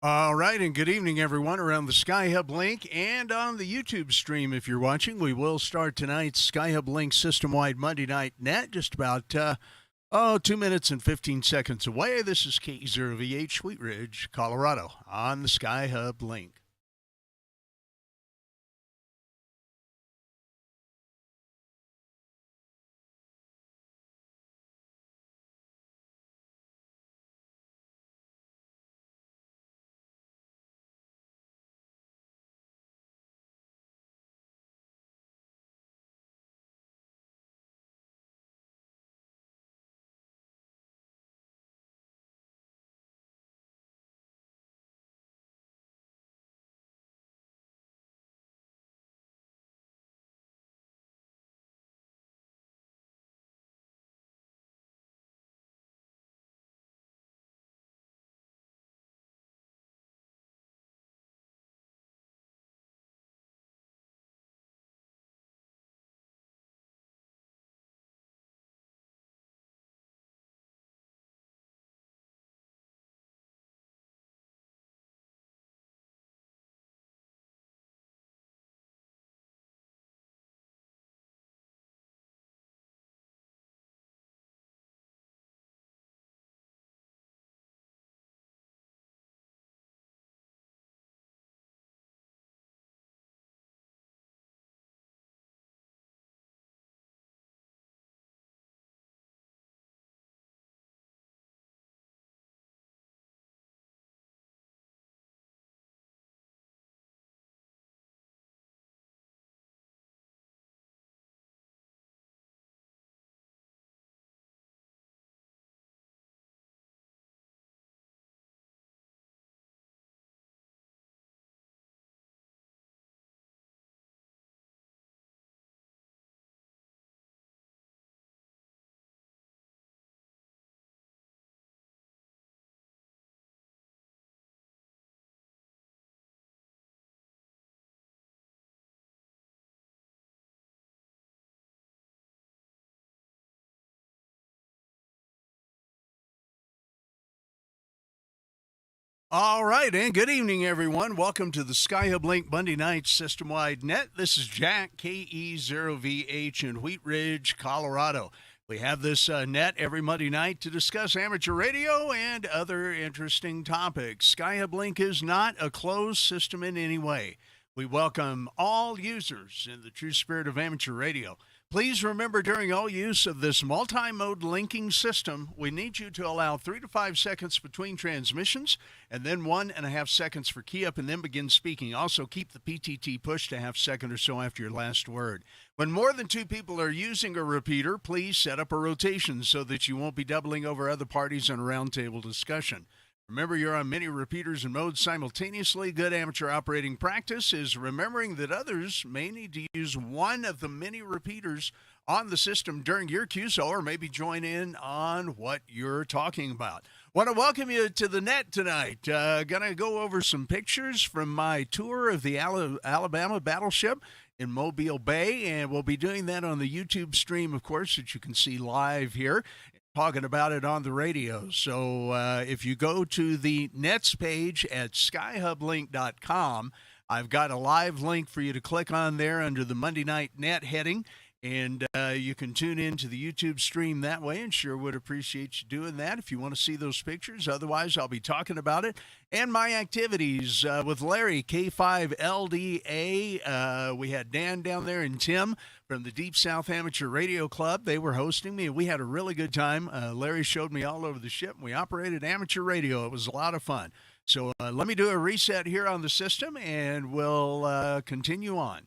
All right, and good evening, everyone, around the SkyHubLink and on the YouTube stream. If you're watching, we will start tonight's SkyHubLink system-wide Monday Night Net just about 2 minutes and 15 seconds away. This is KE0VH Wheat Ridge, Colorado, on the SkyHubLink. All right, and good evening, everyone. Welcome to the SkyHubLink Monday Night System-Wide Net. This is Jack, KE0VH in Wheat Ridge, Colorado. We have this net every Monday night to discuss amateur radio and other interesting topics. SkyHubLink is not a closed system in any way. We welcome all users in the true spirit of amateur radio. Please remember, during all use of this multi-mode linking system, we need you to allow 3 to 5 seconds between transmissions and then 1.5 seconds for key up and then begin speaking. Also, keep the PTT pushed a half second or so after your last word. When more than 2 people are using a repeater, please set up a rotation so that you won't be doubling over other parties in a roundtable discussion. Remember, you're on many repeaters and modes simultaneously. Good amateur operating practice is remembering that others may need to use one of the many repeaters on the system during your QSO, or maybe join in on what you're talking about. Want to welcome you to the net tonight. Gonna go over some pictures from my tour of the Alabama battleship in Mobile Bay, and we'll be doing that on the YouTube stream, of course, that you can see live here, talking about it on the radio. So if you go to the Nets page at skyhublink.com, I've got a live link for you to click on there under the Monday Night Net heading, and you can tune in to the YouTube stream that way, and sure would appreciate you doing that if you want to see those pictures. Otherwise, I'll be talking about it and my activities with Larry, K5LDA. We had Dan down there and Tim from the Deep South Amateur Radio Club. They were hosting me, and we had a really good time. Larry showed me all over the ship, and we operated amateur radio. It was a lot of fun. So let me do a reset here on the system, and we'll continue on.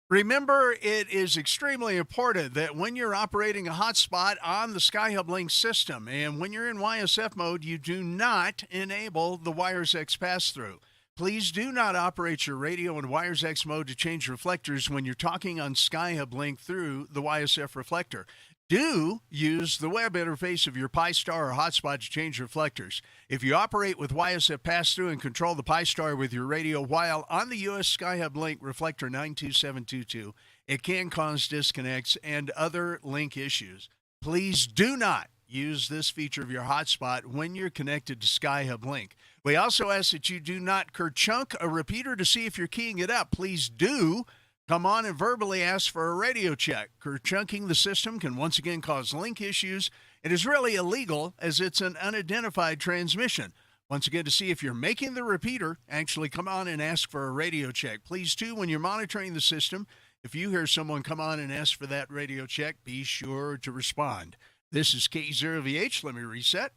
Remember, it is extremely important that when you're operating a hotspot on the SkyHubLink system and when you're in YSF mode, you do not enable the WiresX pass-through. Please do not operate your radio in WiresX mode to change reflectors when you're talking on SkyHubLink through the YSF reflector. Do use the web interface of your Pi-Star or hotspot to change reflectors. If you operate with YSF pass-through and control the Pi-Star with your radio while on the U.S. SkyHubLink reflector 92722, It can cause disconnects and other link issues. Please do not use this feature of your hotspot when you're connected to SkyHubLink. We also ask that you do not kerchunk a repeater to see if you're keying it up. Please do come on and verbally ask for a radio check. Kerchunking the system can once again cause link issues. It is really illegal as it's an unidentified transmission. Once again, to see if you're making the repeater, actually come on and ask for a radio check. Please, too, when you're monitoring the system, if you hear someone come on and ask for that radio check, be sure to respond. This is K0VH. Let me reset.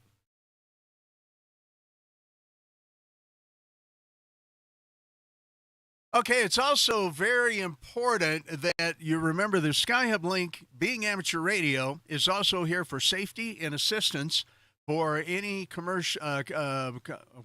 Okay, it's also very important that you remember the SkyHubLink, being amateur radio, is also here for safety and assistance for any commercial,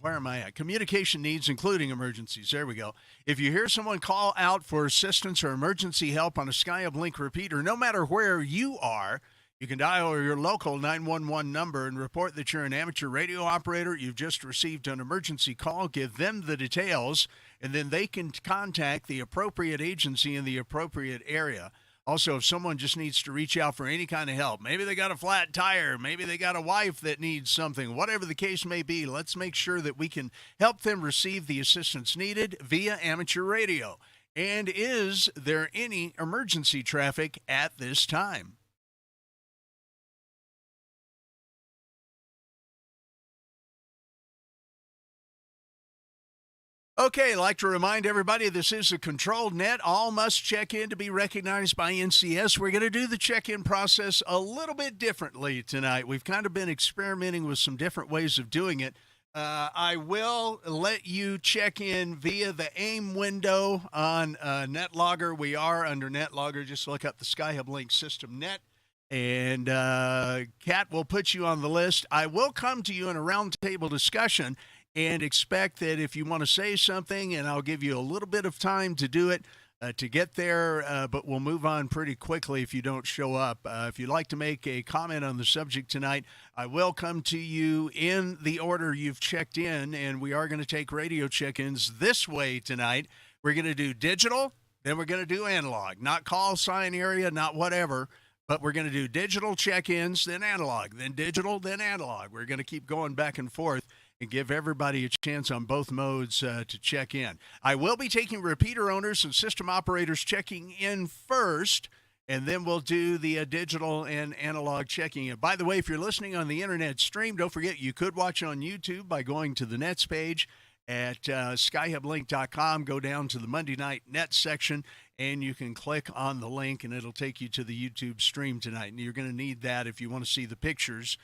where am I at? Communication needs, including emergencies. There we go. If you hear someone call out for assistance or emergency help on a SkyHubLink repeater, no matter where you are, you can dial your local 911 number and report that you're an amateur radio operator. You've just received an emergency call. Give them the details, and then they can contact the appropriate agency in the appropriate area. Also, if someone just needs to reach out for any kind of help, maybe they got a flat tire, maybe they got a wife that needs something, whatever the case may be, let's make sure that we can help them receive the assistance needed via amateur radio. And is there any emergency traffic at this time? Okay, I'd like to remind everybody this is a controlled net. All must check in to be recognized by NCS. We're going to do the check-in process a little bit differently tonight. We've kind of been experimenting with some different ways of doing it. I will let you check in via the AIM window on NetLogger. We are under NetLogger. Just look up the SkyHubLink system net, and Kat will put you on the list. I will come to you in a roundtable discussion and expect that if you want to say something, and I'll give you a little bit of time to do it, to get there, but we'll move on pretty quickly if you don't show up. If you'd like to make a comment on the subject tonight, I will come to you in the order you've checked in, and we are going to take radio check-ins this way tonight. We're going to do digital, then we're going to do analog, not call sign area, not whatever, but we're going to do digital check-ins, then analog, then digital, then analog. We're going to keep going back and forth and give everybody a chance on both modes to check in. I will be taking repeater owners and system operators checking in first, and then we'll do the digital and analog checking in. By the way, if you're listening on the internet stream, don't forget you could watch on YouTube by going to the Nets page at skyhublink.com. Go down to the Monday Night Net section, and you can click on the link, and it'll take you to the YouTube stream tonight. And you're going to need that if you want to see the pictures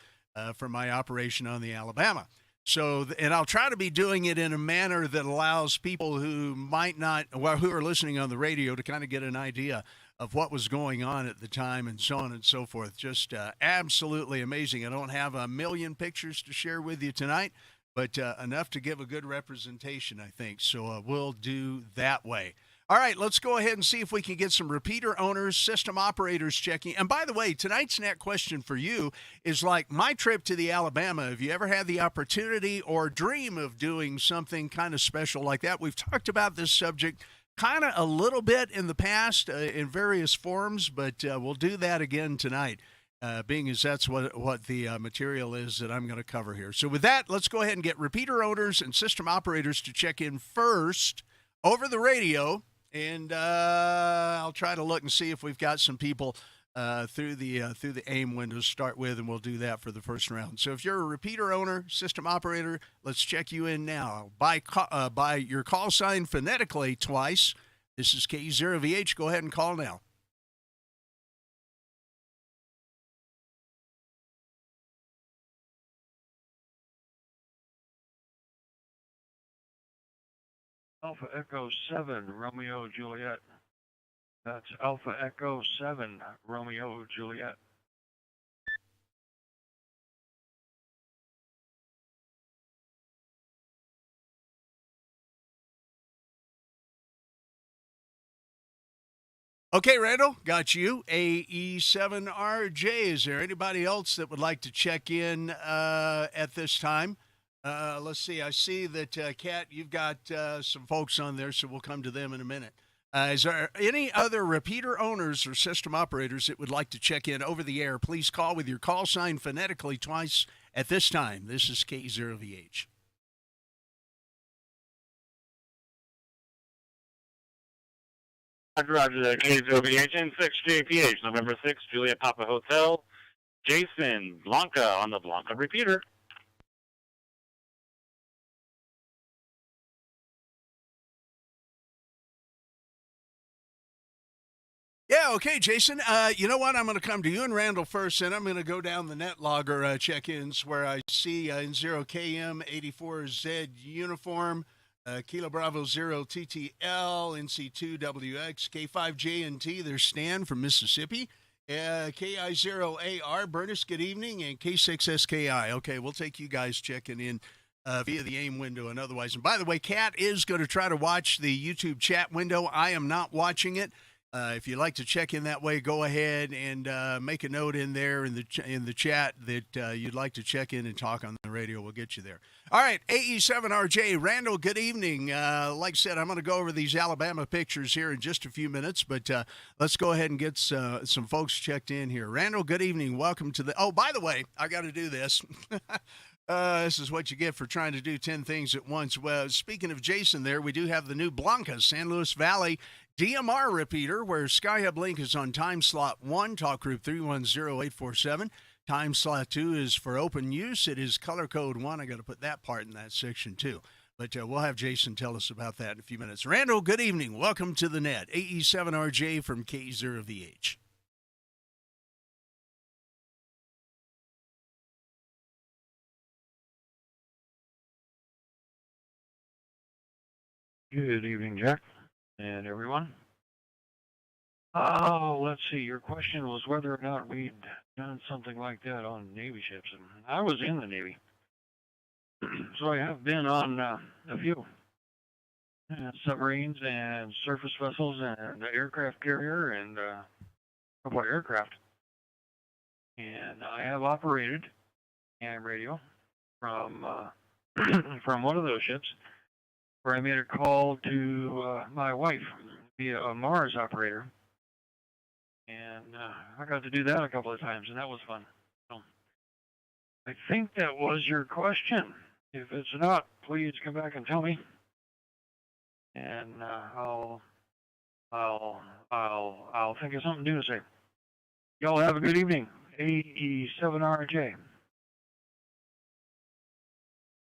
from my operation on the Alabama. So, and I'll try to be doing it in a manner that allows people who might not, well, who are listening on the radio to kind of get an idea of what was going on at the time and so on and so forth. Just absolutely amazing. I don't have a million pictures to share with you tonight, but enough to give a good representation, I think. So we'll do that way. All right, let's go ahead and see if we can get some repeater owners, system operators checking. And by the way, tonight's net question for you is like my trip to the Alabama. Have you ever had the opportunity or dream of doing something kind of special like that? We've talked about this subject kind of a little bit in the past in various forms, but we'll do that again tonight, being as that's what the material is that I'm going to cover here. So with that, let's go ahead and get repeater owners and system operators to check in first over the radio. And I'll try to look and see if we've got some people through the AIM window to start with, and we'll do that for the first round. So if you're a repeater owner, system operator, let's check you in now. By your call sign phonetically twice. This is K0VH. Go ahead and call now. Alpha Echo 7, Romeo Juliet. That's Alpha Echo 7, Romeo Juliet. Okay, Randall, got you. AE7RJ. Is there anybody else that would like to check in at this time? Let's see. I see that, Kat, you've got some folks on there, so we'll come to them in a minute. Is there any other repeater owners or system operators that would like to check in over the air? Please call with your call sign phonetically twice at this time. This is K0VH. Roger that. KZOVH and 6JPH, November 6, Juliet Papa Hotel. Jason Blanca on the Blanca repeater. Yeah, okay, Jason. You know what? I'm going to come to you and Randall first, and I'm going to go down the net logger check-ins where I see N0KM 84Z uniform, Kilo Bravo 0 TTL, NC2WX, K5JNT, there's Stan from Mississippi, KI0AR, Bernice, good evening, and K6SKI. Okay, we'll take you guys checking in via the AIM window and otherwise. And by the way, Kat is going to try to watch the YouTube chat window. I am not watching it. If you'd like to check in that way, go ahead and make a note in there in the chat that you'd like to check in and talk on the radio. We'll get you there. All right, AE7RJ, Randall, good evening. Like I said, I'm going to go over these Alabama pictures here in just a few minutes, but let's go ahead and get some folks checked in here. Randall, good evening. Welcome to the – oh, by the way, I got to do this. This is what you get for trying to do 10 things at once. Well, speaking of Jason there, we do have the new Blanca San Luis Valley DMR repeater where SkyHubLink is on time slot 1, talk group 310847. Time slot 2 is for open use. It is color code 1. I got to put that part in that section too. But we'll have Jason tell us about that in a few minutes. Randall, good evening. Welcome to the net. AE7RJ from K0VH. Good evening, Jack, and everyone. Oh, let's see. Your question was whether or not we'd done something like that on Navy ships. And I was in the Navy, so I have been on a few submarines and surface vessels and the aircraft carrier and a couple of aircraft. And I have operated AM radio from from one of those ships, where I made a call to my wife via a Mars operator. And I got to do that a couple of times, and that was fun. So I think that was your question. If it's not, please come back and tell me. And I'll think of something new to say. Y'all have a good evening. AE7RJ.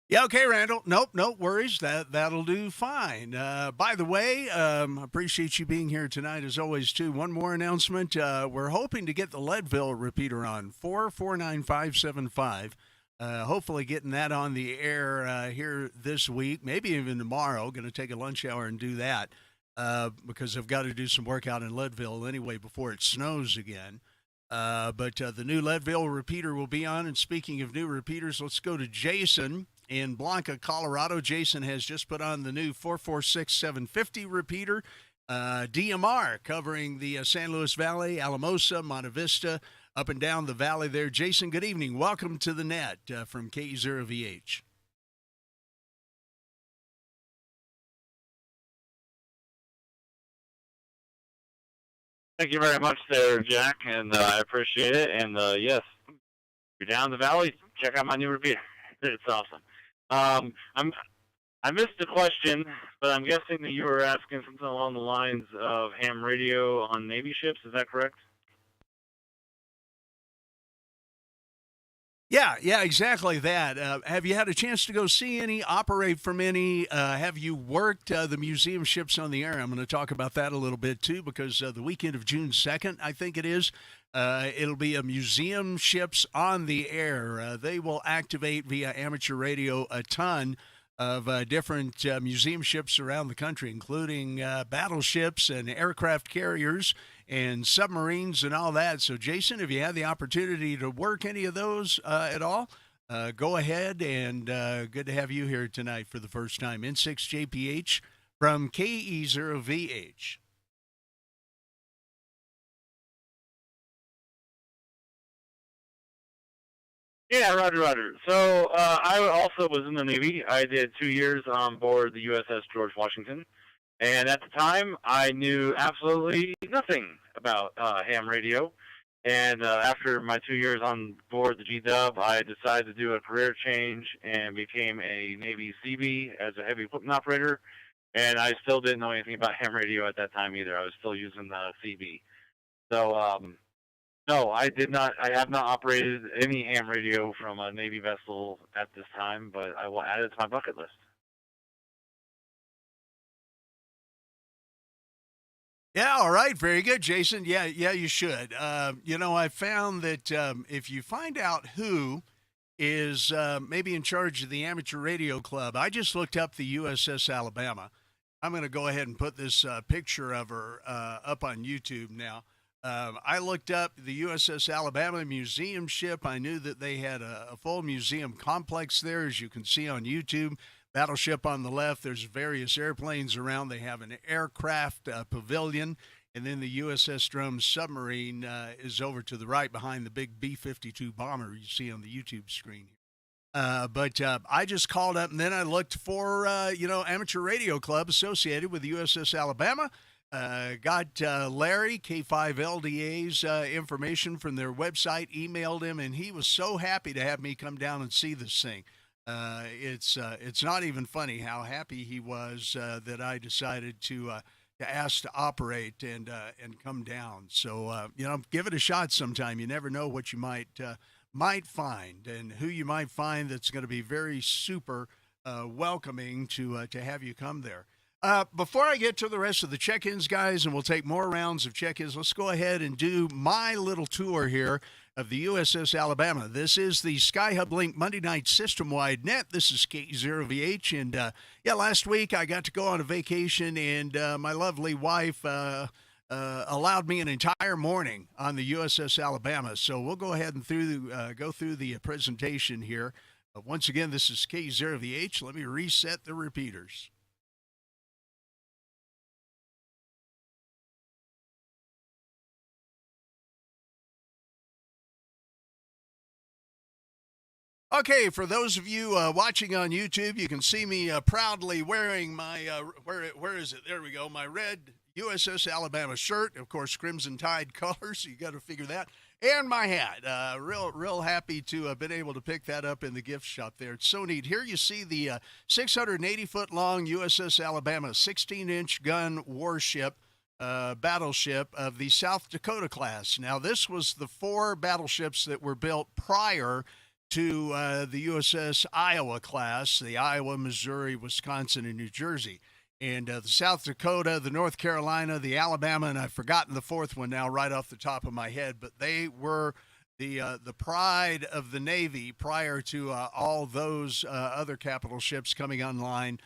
Yeah, okay, Randall. Nope, no worries. That'll do fine. By the way, appreciate you being here tonight as always, too. One more announcement. We're hoping to get the Leadville repeater on, 449575. Hopefully getting that on the air here this week, maybe even tomorrow. Going to take a lunch hour and do that because I've got to do some work out in Leadville anyway before it snows again. But the new Leadville repeater will be on. And speaking of new repeaters, let's go to Jason in Blanca, Colorado. Jason has just put on the new 446750 repeater, DMR, covering the San Luis Valley, Alamosa, Monte Vista, up and down the valley there. Jason, good evening. Welcome to the net from K0VH. Thank you very much there, Jack, and I appreciate it. And yes, if you're down the valley, check out my new repeater. It's awesome. I missed the question, but I'm guessing that you were asking something along the lines of ham radio on Navy ships. Is that correct? Yeah, exactly that. Have you had a chance to go see any, operate from any? Have you worked the museum ships on the air? I'm going to talk about that a little bit, too, because the weekend of June 2nd, I think it is, it'll be a museum ships on the air. They will activate via amateur radio a ton of different museum ships around the country, including battleships and aircraft carriers and submarines and all that. So, Jason, if you had the opportunity to work any of those at all, go ahead, and good to have you here tonight for the first time. N6JPH from KE0VH. Yeah, Roger. So I also was in the Navy. I did 2 years on board the U.S.S. George Washington. And at the time, I knew absolutely nothing about ham radio. And after my 2 years on board the G-Dub, I decided to do a career change and became a Navy Seabee as a heavy equipment operator. And I still didn't know anything about ham radio at that time either. I was still using the CB. So, no, I did not. I have not operated any ham radio from a Navy vessel at this time, but I will add it to my bucket list. Yeah, all right. Very good, Jason. Yeah, you should. I found that if you find out who is maybe in charge of the amateur radio club, I just looked up the U.S.S. Alabama. I'm going to go ahead and put this picture of her up on YouTube now. I looked up the U.S.S. Alabama museum ship. I knew that they had a full museum complex there, as you can see on YouTube. Battleship on the left. There's various airplanes around. They have an aircraft pavilion. And then the USS Drum submarine is over to the right behind the big B-52 bomber you see on the YouTube screen. But I just called up, and then I looked for, amateur radio club associated with the USS Alabama. Got Larry, K5LDA's information from their website, emailed him, and he was so happy to have me come down and see this thing. It's not even funny how happy he was that I decided to ask to operate and come down. So give it a shot sometime. You never know what you might find and who you might find that's going to be very super welcoming to have you come there. Before I get to the rest of the check-ins, guys, and we'll take more rounds of check-ins, let's go ahead and do my little tour here of the USS Alabama. This is the SkyHubLink Monday Night System-Wide Net. This is K0VH, and last week I got to go on a vacation, and my lovely wife allowed me an entire morning on the USS Alabama. So we'll go ahead and go through the presentation here. Once again, this is K0VH. Let me reset the repeaters. Okay, for those of you watching on YouTube, you can see me proudly wearing my, where is it? There we go, my red USS Alabama shirt, of course, Crimson Tide colors, you got to figure that, and my hat. Real happy to have been able to pick that up in the gift shop there. It's so neat. Here you see the 680-foot-long USS Alabama, 16-inch gun warship, battleship of the South Dakota class. Now, this was the 4 battleships that were built prior to the USS Iowa class, the Iowa, Missouri, Wisconsin, and New Jersey. And the South Dakota, the North Carolina, the Alabama, and I've forgotten the 4th one now right off the top of my head, but they were the pride of the Navy prior to all those other capital ships coming online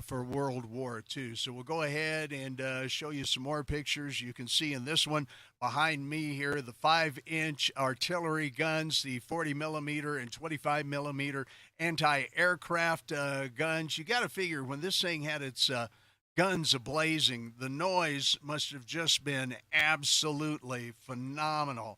for World War II. So we'll go ahead and show you some more pictures. You can see in this one behind me here the 5-inch artillery guns, the 40-millimeter and 25-millimeter anti-aircraft guns. You got to figure when this thing had its guns ablazing, the noise must have just been absolutely phenomenal.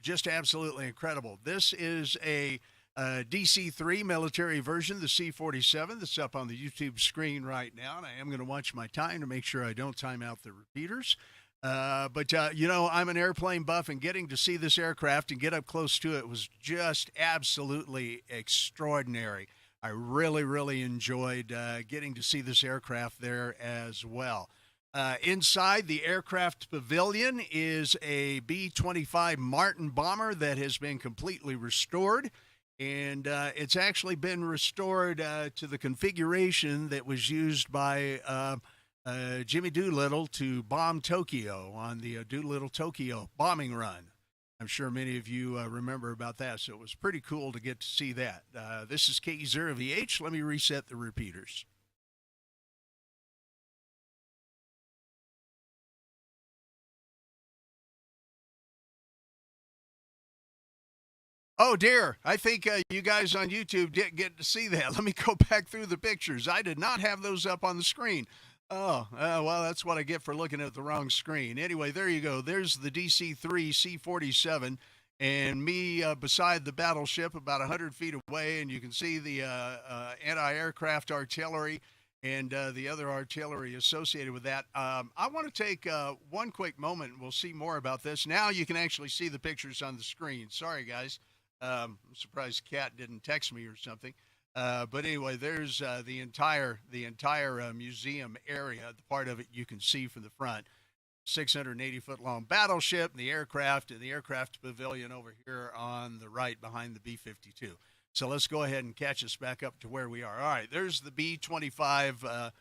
Just absolutely incredible. This is a DC-3 military version, the C-47, that's up on the YouTube screen right now, and I am going to watch my time to make sure I don't time out the repeaters. But I'm an airplane buff, and getting to see this aircraft and get up close to it was just absolutely extraordinary. I really, really enjoyed getting to see this aircraft there as well. Inside the aircraft pavilion is a B-25 Martin bomber that has been completely restored. And it's actually been restored to the configuration that was used by Jimmy Doolittle to bomb Tokyo on the Doolittle Tokyo bombing run. I'm sure many of you remember about that, so it was pretty cool to get to see that. This is K0VH. Let me reset the repeaters. Oh, dear. I think you guys on YouTube didn't get to see that. Let me go back through the pictures. I did not have those up on the screen. Oh, well, that's what I get for looking at the wrong screen. Anyway, there you go. There's the DC-3 C-47 and me beside the battleship about 100 feet away, and you can see the anti-aircraft artillery and the other artillery associated with that. I want to take one quick moment, and we'll see more about this. Now you can actually see the pictures on the screen. Sorry, guys. I'm surprised Kat didn't text me or something. But anyway, there's the entire museum area. The part of it you can see from the front. 680-foot long battleship, and the aircraft pavilion over here on the right behind the B-52. So let's go ahead and catch us back up to where we are. All right, there's the B-25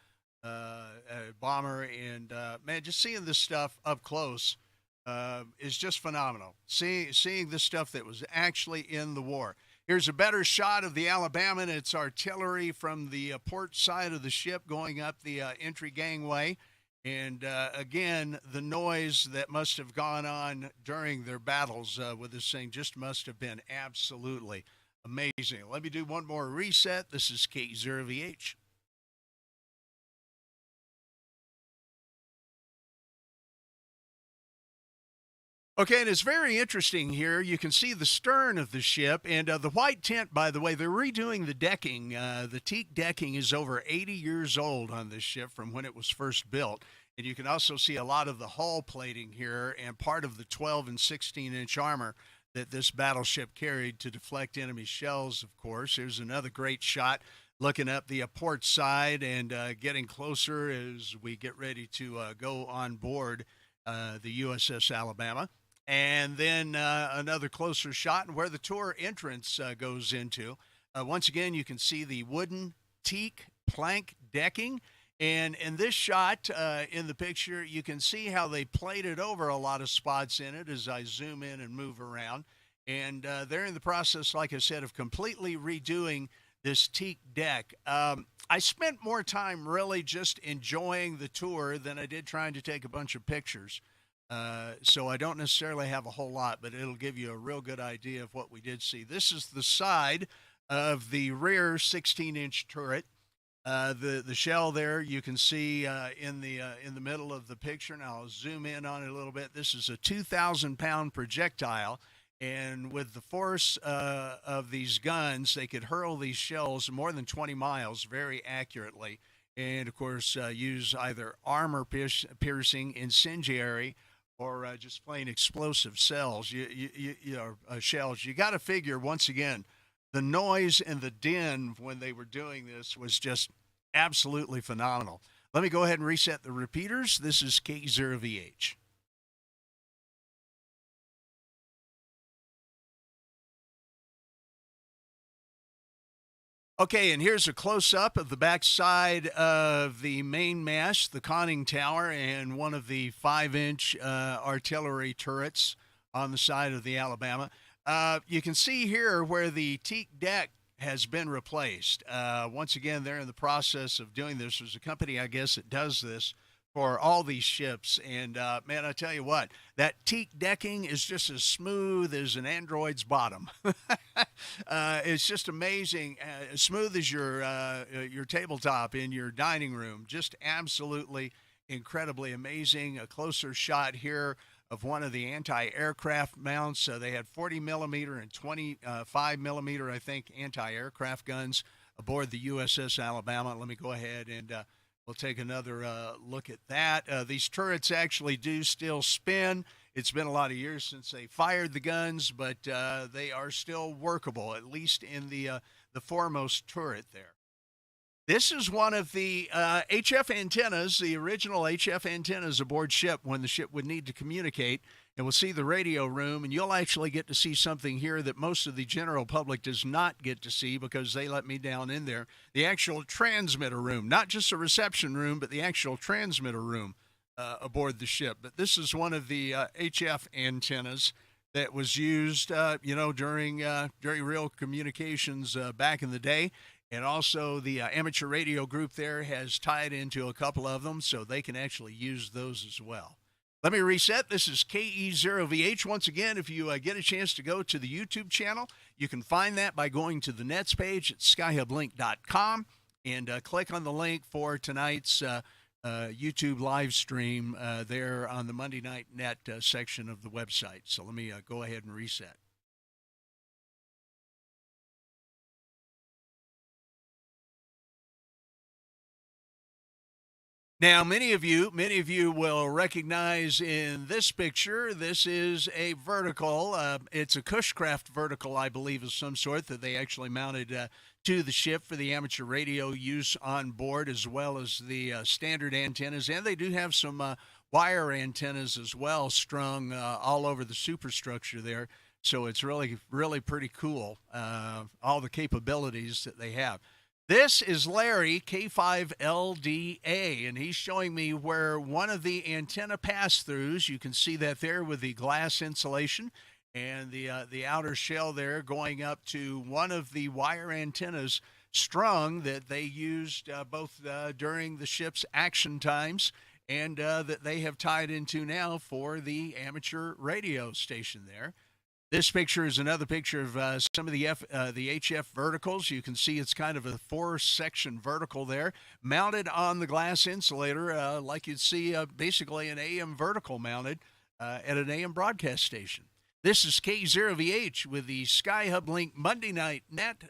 bomber, and man, just seeing this stuff up close is just phenomenal. Seeing this stuff that was actually in the war. Here's a better shot of the Alabama and its artillery from the port side of the ship going up the entry gangway. And again, the noise that must have gone on during their battles with this thing just must have been absolutely amazing. Let me do one more reset. This is K0VH. Okay, and it's very interesting here. You can see the stern of the ship, and the white tent, by the way, they're redoing the decking. The teak decking is over 80 years old on this ship from when it was first built. And you can also see a lot of the hull plating here and part of the 12 and 16-inch armor that this battleship carried to deflect enemy shells, of course. Here's another great shot looking up the port side and getting closer as we get ready to go on board the U.S.S. Alabama. And then another closer shot and where the tour entrance goes into. Once again, you can see the wooden teak plank decking. And in this shot, in the picture, you can see how they plated over a lot of spots in it as I zoom in and move around. And they're in the process, like I said, of completely redoing this teak deck. I spent more time really just enjoying the tour than I did trying to take a bunch of pictures. So I don't necessarily have a whole lot, but it'll give you a real good idea of what we did see. This is the side of the rear 16-inch turret. The shell there you can see in the middle of the picture. Now I'll zoom in on it a little bit. This is a 2,000-pound projectile, and with the force of these guns, they could hurl these shells more than 20 miles very accurately, and of course use either armor-piercing, incendiary, or just plain explosive shells. Shells. You got to figure once again. The noise and the din when they were doing this was just absolutely phenomenal. Let me go ahead and reset the repeaters. This is K0VH. Okay, and here's a close-up of the backside of the main mast, the conning tower, and one of the 5-inch artillery turrets on the side of the Alabama. You can see here where the teak deck has been replaced. Once again, they're in the process of doing this. There's a company, I guess, that does this for all these ships. And, man, I tell you what, that teak decking is just as smooth as an Android's bottom. It's just amazing. As smooth as your tabletop in your dining room. Just absolutely incredibly amazing. A closer shot here of one of the anti-aircraft mounts. They had 40 millimeter and 25 millimeter, I think, anti-aircraft guns aboard the U.S.S. Alabama. Let me go ahead and we'll take another look at that. These turrets actually do still spin. It's been a lot of years since they fired the guns, but they are still workable, at least in the foremost turret there. This is one of the HF antennas, the original HF antennas aboard ship when the ship would need to communicate. And we'll see the radio room, and you'll actually get to see something here that most of the general public does not get to see because they let me down in there. The actual transmitter room, not just a reception room, but the actual transmitter room aboard the ship. But this is one of the HF antennas that was used, during real communications back in the day. And also the amateur radio group there has tied into a couple of them, so they can actually use those as well. Let me reset. This is KE0VH. Once again, if you get a chance to go to the YouTube channel, you can find that by going to the Nets page at SkyHubLink.com and click on the link for tonight's YouTube live stream there on the Monday Night Net section of the website. So let me go ahead and reset. Now, many of you will recognize in this picture, this is a vertical. It's a Cushcraft vertical, I believe, of some sort that they actually mounted to the ship for the amateur radio use on board, as well as the standard antennas. And they do have some wire antennas as well, strung all over the superstructure there. So it's really, really pretty cool, all the capabilities that they have. This is Larry, K5LDA, and he's showing me where one of the antenna pass-throughs, you can see that there with the glass insulation and the outer shell there going up to one of the wire antennas strung that they used both during the ship's action times and that they have tied into now for the amateur radio station there. This picture is another picture of some of the HF verticals. You can see it's kind of a four-section vertical there, mounted on the glass insulator, like you'd see basically an AM vertical mounted at an AM broadcast station. This is K0VH with the SkyHubLink Monday Night Net.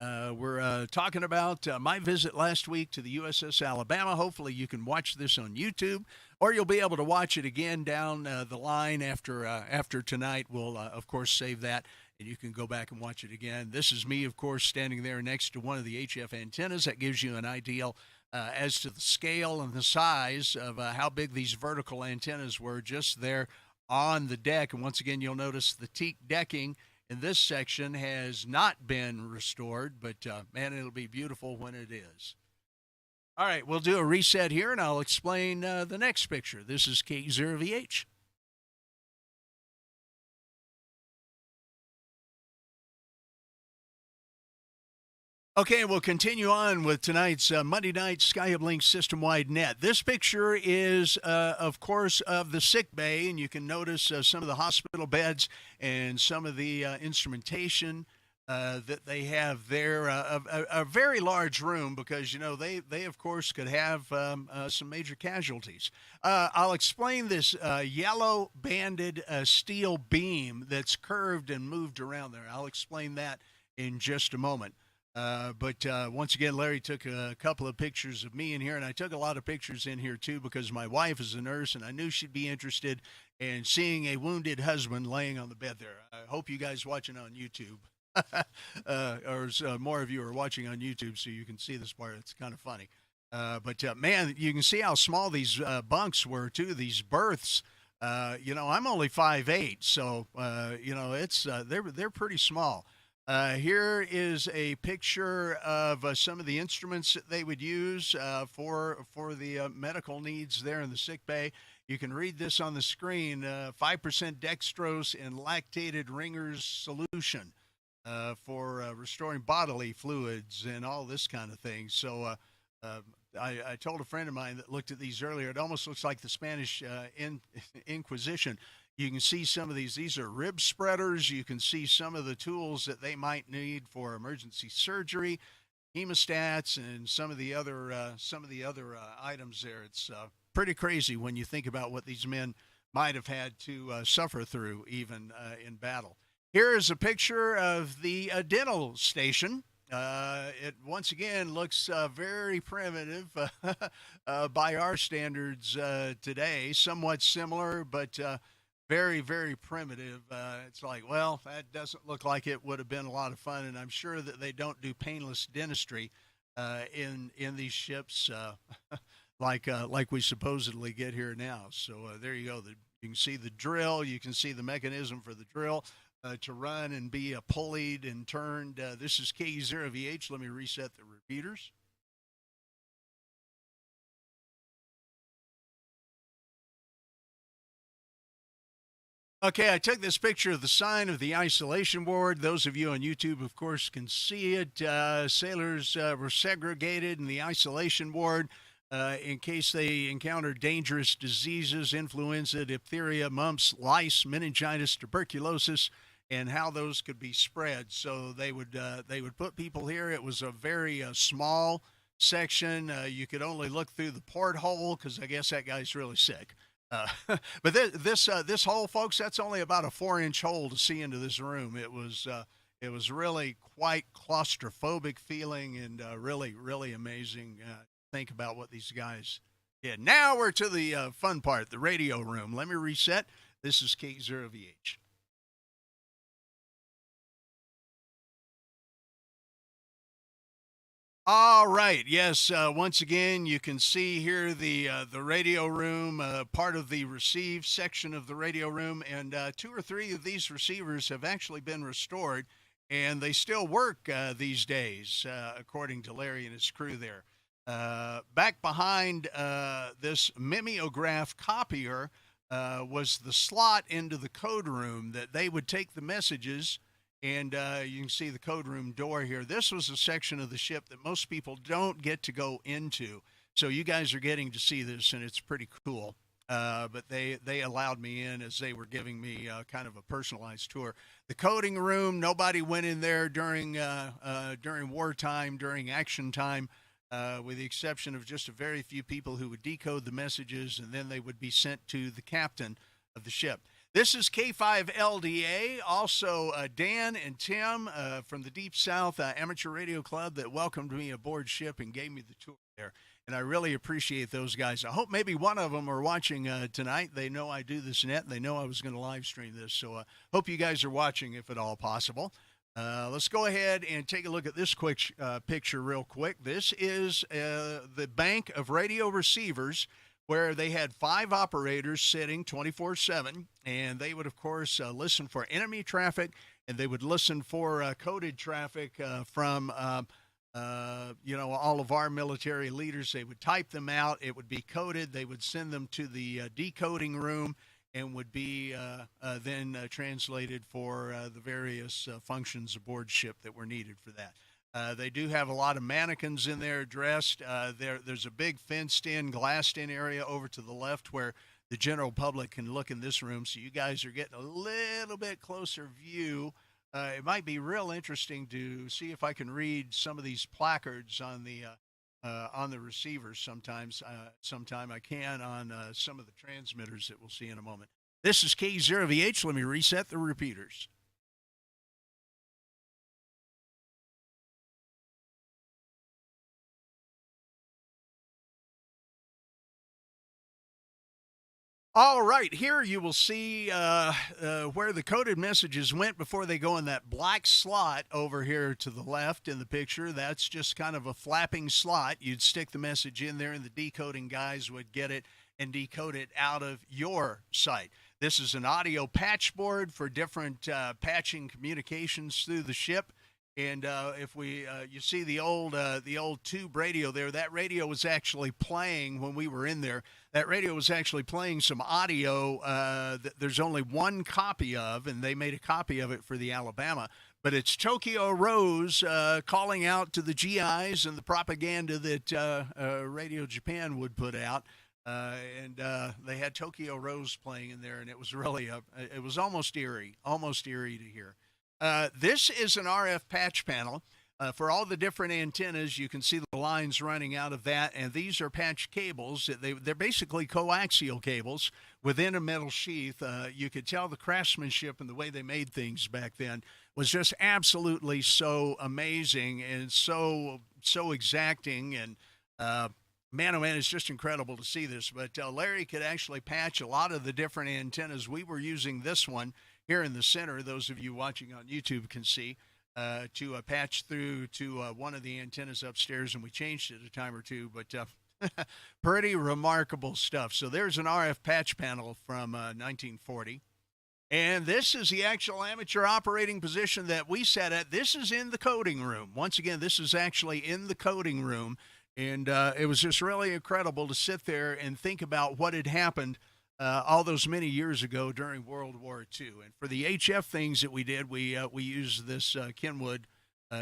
We're talking about my visit last week to the U.S.S. Alabama. Hopefully you can watch this on YouTube, or you'll be able to watch it again down the line after tonight. We'll, of course, save that, and you can go back and watch it again. This is me, of course, standing there next to one of the HF antennas. That gives you an idea as to the scale and the size of how big these vertical antennas were just there on the deck. And once again, you'll notice the teak decking in this section has not been restored, but man, it'll be beautiful when it is. All right, we'll do a reset here, and I'll explain the next picture. This is K0VH. Okay, we'll continue on with tonight's Monday night SkyHubLink system-wide net. This picture is, of course, of the sick bay, and you can notice some of the hospital beds and some of the instrumentation that they have there. A very large room because, you know, they of course, could have some major casualties. I'll explain this yellow banded steel beam that's curved and moved around there. I'll explain that in just a moment. But once again, Larry took a couple of pictures of me in here, and I took a lot of pictures in here, too, because my wife is a nurse, and I knew she'd be interested in seeing a wounded husband laying on the bed there. I hope you guys watching on YouTube, or more of you are watching on YouTube so you can see this part. It's kind of funny. But man, you can see how small these bunks were, too, these berths. You know, I'm only 5'8", so, you know, it's they're pretty small. Here is a picture of some of the instruments that they would use for the medical needs there in the sick bay. You can read this on the screen, 5% dextrose in lactated Ringer's solution for restoring bodily fluids and all this kind of thing. So I told a friend of mine that looked at these earlier, it almost looks like the Spanish Inquisition. You can see some of these. These are rib spreaders. You can see some of the tools that they might need for emergency surgery, hemostats, and some of the other items there. It's pretty crazy when you think about what these men might have had to suffer through, even in battle. Here is a picture of the dental station. It once again looks very primitive by our standards today. Somewhat similar, but very, very primitive. It's like, well, that doesn't look like it would have been a lot of fun, and I'm sure that they don't do painless dentistry in these ships like we supposedly get here now. So there you go. You can see the drill. You can see the mechanism for the drill to run and be pulleyed and turned. This is K0VH. Let me reset the repeaters. Okay, I took this picture of the sign of the isolation ward. Those of you on YouTube, of course, can see it. Sailors were segregated in the isolation ward in case they encountered dangerous diseases, influenza, diphtheria, mumps, lice, meningitis, tuberculosis, and how those could be spread. So they would put people here. It was a very small section. You could only look through the porthole because I guess that guy's really sick. But this hole, folks, that's only about a 4-inch hole to see into this room. It was really quite claustrophobic feeling and really, really amazing. think about what these guys did. Now we're to the fun part, the radio room. Let me reset. This is K0VH. All right. Yes. Once again, you can see here the radio room, part of the receive section of the radio room, and 2 or 3 of these receivers have actually been restored, and they still work these days, according to Larry and his crew there. Back behind this mimeograph copier was the slot into the code room that they would take the messages. And you can see the code room door here. This was a section of the ship that most people don't get to go into. So you guys are getting to see this, and it's pretty cool. But they allowed me in as they were giving me kind of a personalized tour. The coding room, nobody went in there during wartime, during action time, with the exception of just a very few people who would decode the messages, and then they would be sent to the captain of the ship. This is K5LDA, also Dan and Tim from the Deep South Amateur Radio Club that welcomed me aboard ship and gave me the tour there. And I really appreciate those guys. I hope maybe one of them are watching tonight. They know I do this net, and they know I was going to live stream this. So I hope you guys are watching if at all possible. Let's go ahead and take a look at this quick picture real quick. This is the bank of radio receivers, where they had 5 operators sitting 24/7, and they would, of course, listen for enemy traffic, and they would listen for coded traffic from, all of our military leaders. They would type them out. It would be coded. They would send them to the decoding room and would be then translated for the various functions aboard ship that were needed for that. They do have a lot of mannequins in there dressed. There's a big fenced-in, glassed-in area over to the left where the general public can look in this room. So you guys are getting a little bit closer view. It might be real interesting to see if I can read some of these placards on the receivers sometimes. Sometime I can on some of the transmitters that we'll see in a moment. This is K0VH. Let me reset the repeaters. All right, here you will see where the coded messages went before they go in that black slot over here to the left in the picture. That's just kind of a flapping slot. You'd stick the message in there, and the decoding guys would get it and decode it out of your site. This is an audio patch board for different patching communications through the ship. And if you see the old tube radio there, that radio was actually playing when we were in there. That radio was actually playing some audio that there's only one copy of, and they made a copy of it for the Alabama. But it's Tokyo Rose calling out to the GIs and the propaganda that Radio Japan would put out. And they had Tokyo Rose playing in there, and it was really it was almost eerie to hear. This is an RF patch panel. For all the different antennas, you can see the lines running out of that, and these are patch cables. They're basically coaxial cables within a metal sheath. You could tell the craftsmanship and the way they made things back then was just absolutely so amazing and so exacting. And man, oh man, it's just incredible to see this. But Larry could actually patch a lot of the different antennas. We were using this one here in the center. Those of you watching on YouTube can see. To patch through to one of the antennas upstairs, and we changed it a time or two, but pretty remarkable stuff. So there's an RF patch panel from 1940. And this is the actual amateur operating position that we sat at. This is in the coding room. Once again, this is actually in the coding room. And it was just really incredible to sit there and think about what had happened all those many years ago during World War II. And for the HF things that we did, we used this Kenwood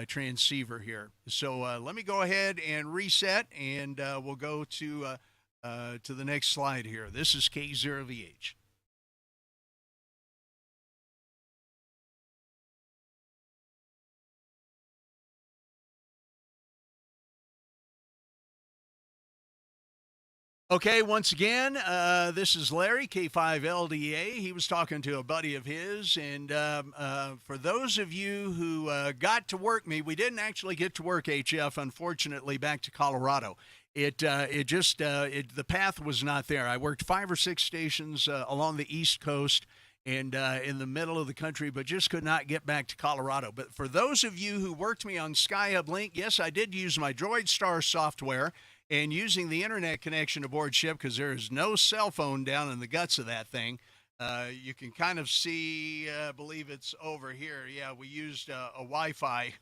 transceiver here. So let me go ahead and reset, and we'll go to the next slide here. This is K0VH. Okay, once again, this is Larry, K5LDA. He was talking to a buddy of his, and for those of you who got to work me, we didn't actually get to work HF, unfortunately, back to Colorado. The path was not there. I worked 5 or 6 stations along the East Coast and in the middle of the country, but just could not get back to Colorado. But for those of you who worked me on SkyHubLink, yes, I did use my DroidStar software and using the internet connection aboard ship because there is no cell phone down in the guts of that thing. You can kind of see, I believe it's over here. Yeah, we used a Wi-Fi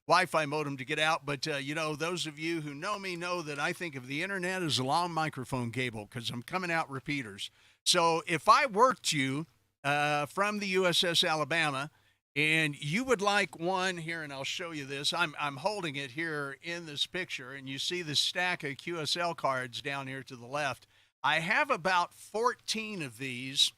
Wi-Fi modem to get out. But, those of you who know me know that I think of the internet as a long microphone cable because I'm coming out repeaters. So if I worked you from the U.S.S. Alabama and you would like one here, and I'll show you this. I'm holding it here in this picture, and you see the stack of QSL cards down here to the left. I have about 14 of these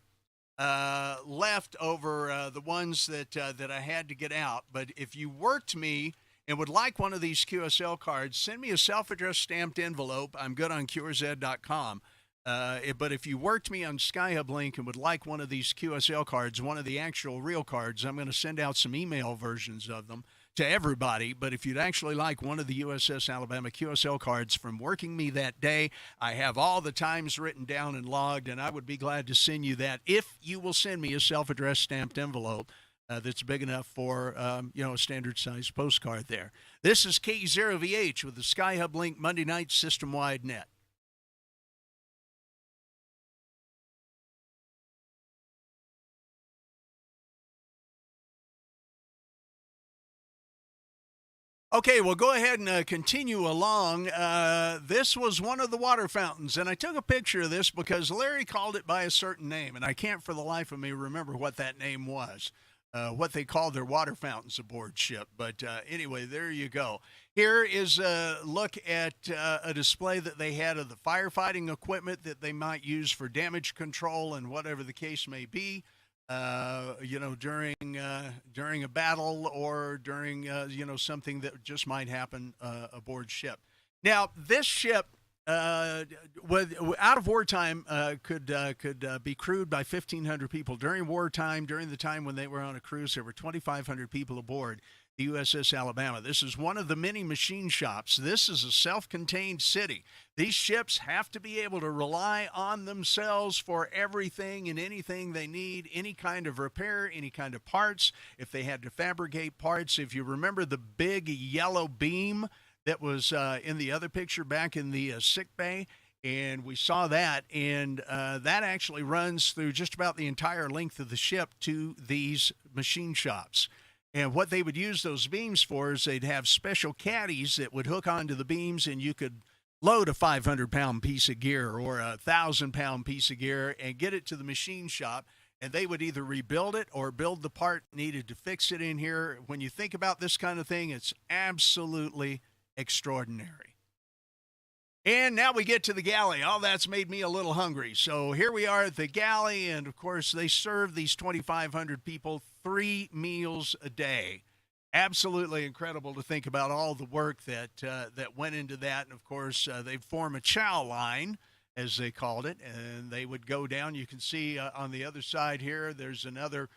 left over the ones that I had to get out. But if you worked me and would like one of these QSL cards, send me a self-addressed stamped envelope. I'm good on QRZ.com. But if you worked me on SkyHubLink and would like one of these QSL cards, one of the actual real cards, I'm going to send out some email versions of them to everybody. But if you'd actually like one of the U.S.S. Alabama QSL cards from working me that day, I have all the times written down and logged, and I would be glad to send you that if you will send me a self-addressed stamped envelope that's big enough for, a standard-sized postcard there. This is K0VH with the SkyHubLink Monday Night System-Wide Net. Okay, well, go ahead and continue along. This was one of the water fountains, and I took a picture of this because Larry called it by a certain name, and I can't for the life of me remember what that name was, what they called their water fountains aboard ship. But anyway, there you go. Here is a look at a display that they had of the firefighting equipment that they might use for damage control and whatever the case may be. During a battle or during, something that just might happen aboard ship. Now, this ship, out of wartime, could be crewed by 1,500 people. During wartime, during the time when they were on a cruise, there were 2,500 people aboard the U.S.S. Alabama. This is one of the many machine shops. This is a self-contained city. These ships have to be able to rely on themselves for everything and anything they need, any kind of repair, any kind of parts. If they had to fabricate parts, if you remember the big yellow beam that was in the other picture back in the sick bay, and we saw that, and that actually runs through just about the entire length of the ship to these machine shops. And what they would use those beams for is they'd have special caddies that would hook onto the beams, and you could load a 500-pound piece of gear or a 1,000-pound piece of gear and get it to the machine shop, and they would either rebuild it or build the part needed to fix it in here. When you think about this kind of thing, it's absolutely extraordinary. And now we get to the galley. Oh, that's made me a little hungry. So here we are at the galley, and of course they serve these 2,500 people 3 meals a day. Absolutely incredible to think about all the work that went into that. And of course, they'd form a chow line, as they called it, and they would go down. You can see on the other side here, there's another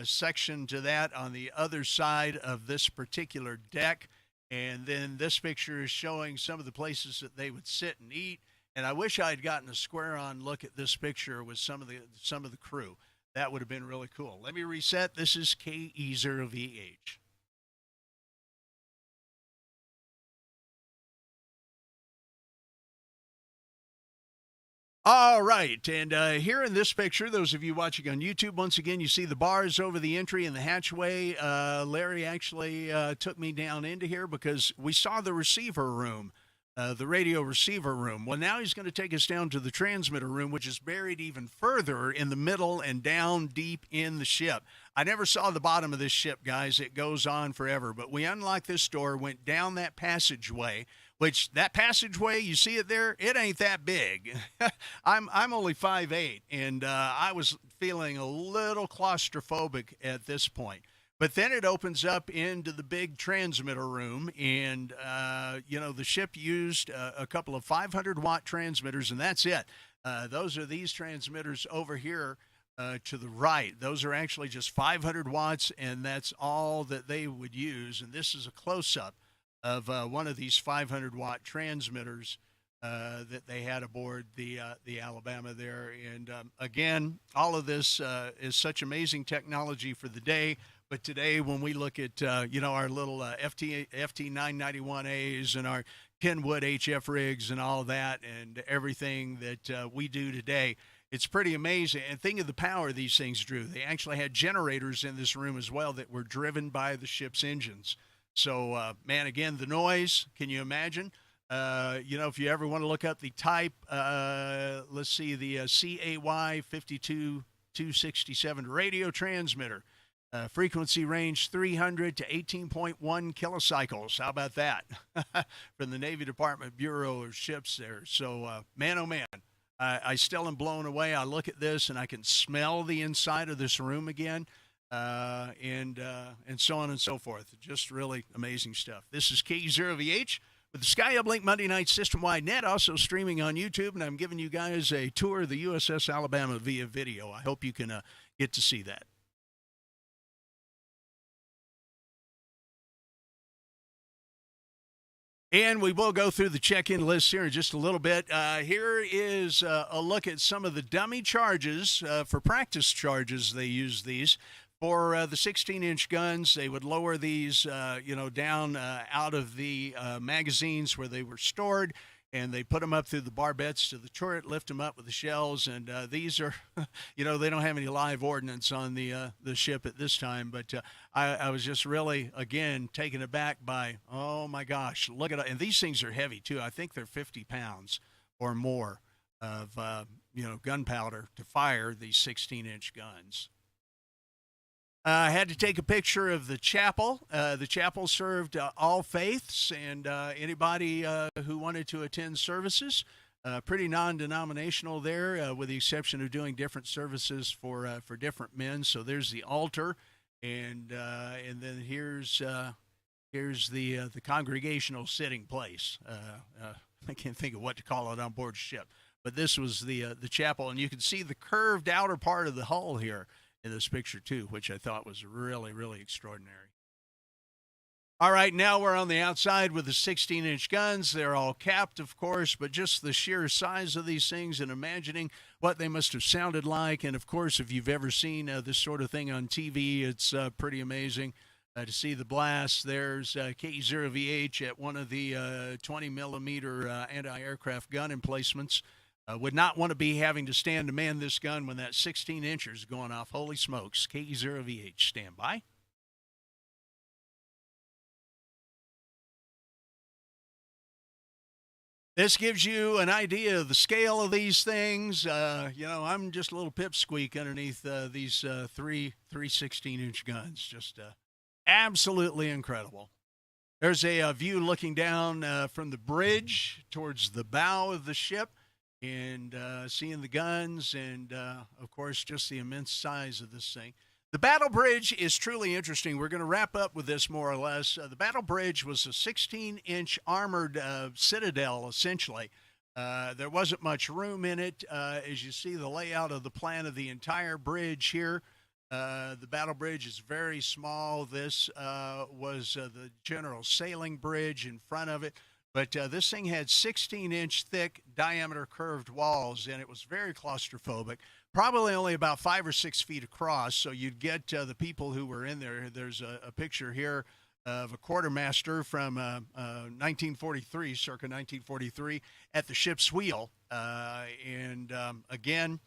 section to that on the other side of this particular deck. And then this picture is showing some of the places that they would sit and eat. And I wish I had gotten a square-on look at this picture with some of the crew. That would have been really cool. Let me reset. This is KE0VH. All right, and here in this picture, those of you watching on YouTube, once again, you see the bars over the entry and the hatchway. Larry actually took me down into here because we saw the receiver room, the radio receiver room. Well, now he's going to take us down to the transmitter room, which is buried even further in the middle and down deep in the ship. I never saw the bottom of this ship, guys. It goes on forever. But we unlocked this door, went down that passageway, which that passageway, you see it there, it ain't that big. I'm only 5'8", and I was feeling a little claustrophobic at this point. But then it opens up into the big transmitter room, and, the ship used a couple of 500-watt transmitters, and that's it. Those are these transmitters over here to the right. Those are actually just 500 watts, and that's all that they would use. And this is a close-up of one of these 500-watt transmitters that they had aboard the Alabama there. And again, all of this is such amazing technology for the day. But today, when we look at our little FT 991As and our Kenwood HF rigs and all that, and everything that we do today, it's pretty amazing. And think of the power these things drew. They actually had generators in this room as well that were driven by the ship's engines. So, man, again, the noise, can you imagine? If you ever want to look up the type, let's see, the CAY 52267 radio transmitter. Frequency range 300 to 18.1 kilocycles. How about that? From the Navy Department Bureau of Ships there. So, man, oh, man, I still am blown away. I look at this, and I can smell the inside of this room again, and so on and so forth. Just really amazing stuff. This is KE0VH with the SkyHubLink Monday Night System-Wide Net, also streaming on YouTube, and I'm giving you guys a tour of the U.S.S. Alabama via video. I hope you can get to see that. And we will go through the check-in list here in just a little bit. Here is a look at some of the dummy charges for practice charges. They use these for the 16-inch guns. They would lower these, down out of the magazines where they were stored, and they put them up through the barbettes to the turret, lift them up with the shells. And these are, they don't have any live ordnance on the ship at this time. But I was just really, again, taken aback by, oh, my gosh, look at it. And these things are heavy, too. I think they're 50 pounds or more of, gunpowder to fire these 16-inch guns. I had to take a picture of the chapel. The chapel served all faiths and anybody who wanted to attend services. Pretty non-denominational there, with the exception of doing different services for different men. So there's the altar, and then here's the congregational sitting place. I can't think of what to call it on board ship, but this was the chapel, and you can see the curved outer part of the hull here in this picture too, which I thought was really, really extraordinary. All right, now we're on the outside with the 16-inch guns. They're all capped, of course, but just the sheer size of these things and imagining what they must have sounded like. And, of course, if you've ever seen this sort of thing on TV, it's pretty amazing to see the blast. There's KE0VH at one of the 20-millimeter anti-aircraft gun emplacements. Would not want to be having to stand to man this gun when that 16-incher is going off. Holy smokes. KE0VH, stand by. This gives you an idea of the scale of these things. I'm just a little pipsqueak underneath these three 16-inch guns. Just absolutely incredible. There's a view looking down from the bridge towards the bow of the ship, and seeing the guns and, of course, just the immense size of this thing. The Battle Bridge is truly interesting. We're going to wrap up with this more or less. The Battle Bridge was a 16-inch armored citadel, essentially. There wasn't much room in it. As you see the layout of the plan of the entire bridge here, the Battle Bridge is very small. This was the general sailing bridge in front of it. But this thing had 16-inch thick diameter curved walls, and it was very claustrophobic, probably only about 5 or 6 feet across. So you'd get the people who were in there. There's a picture here of a quartermaster from 1943, circa 1943, at the ship's wheel. Again,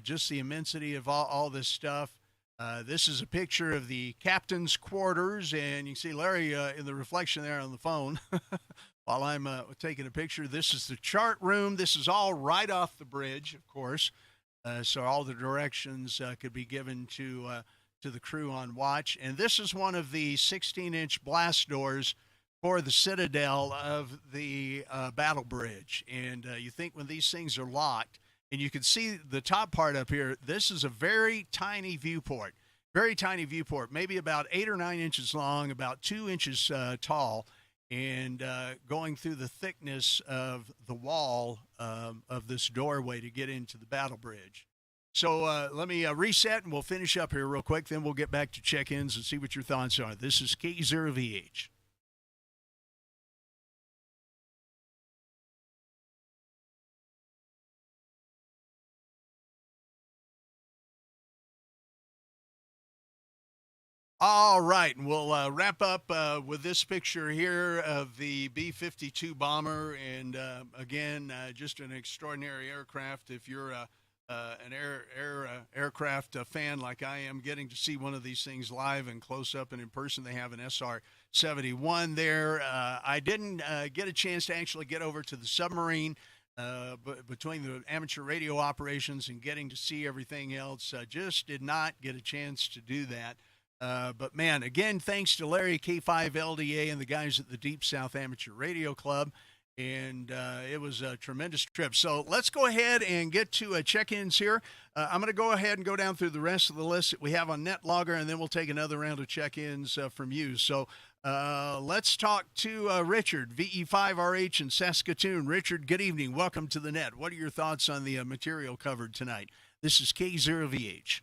just the immensity of all this stuff. This is a picture of the captain's quarters, and you can see Larry in the reflection there on the phone. While I'm taking a picture, this is the chart room. This is all right off the bridge, of course, so all the directions could be given to the crew on watch. And this is one of the 16-inch blast doors for the citadel of the Battle Bridge. And you think when these things are locked, and you can see the top part up here, this is a very tiny viewport, maybe about 8 or 9 inches long, about 2 inches tall, and going through the thickness of the wall of this doorway to get into the Battle Bridge. So let me reset, and we'll finish up here real quick. Then we'll get back to check-ins and see what your thoughts are. This is KE0VH. All right, and we'll wrap up with this picture here of the B-52 bomber, and again, just an extraordinary aircraft. If you're an aircraft fan like I am, getting to see one of these things live and close up and in person, they have an SR-71 there. I didn't get a chance to actually get over to the submarine. Between the amateur radio operations and getting to see everything else, just did not get a chance to do that. But man, again, thanks to Larry K5LDA and the guys at the Deep South Amateur Radio Club. And it was a tremendous trip. So let's go ahead and get to check-ins here. I'm going to go ahead and go down through the rest of the list that we have on NetLogger, and then we'll take another round of check-ins from you. So let's talk to Richard, VE5RH in Saskatoon. Richard, good evening. Welcome to the net. What are your thoughts on the material covered tonight? This is K0VH.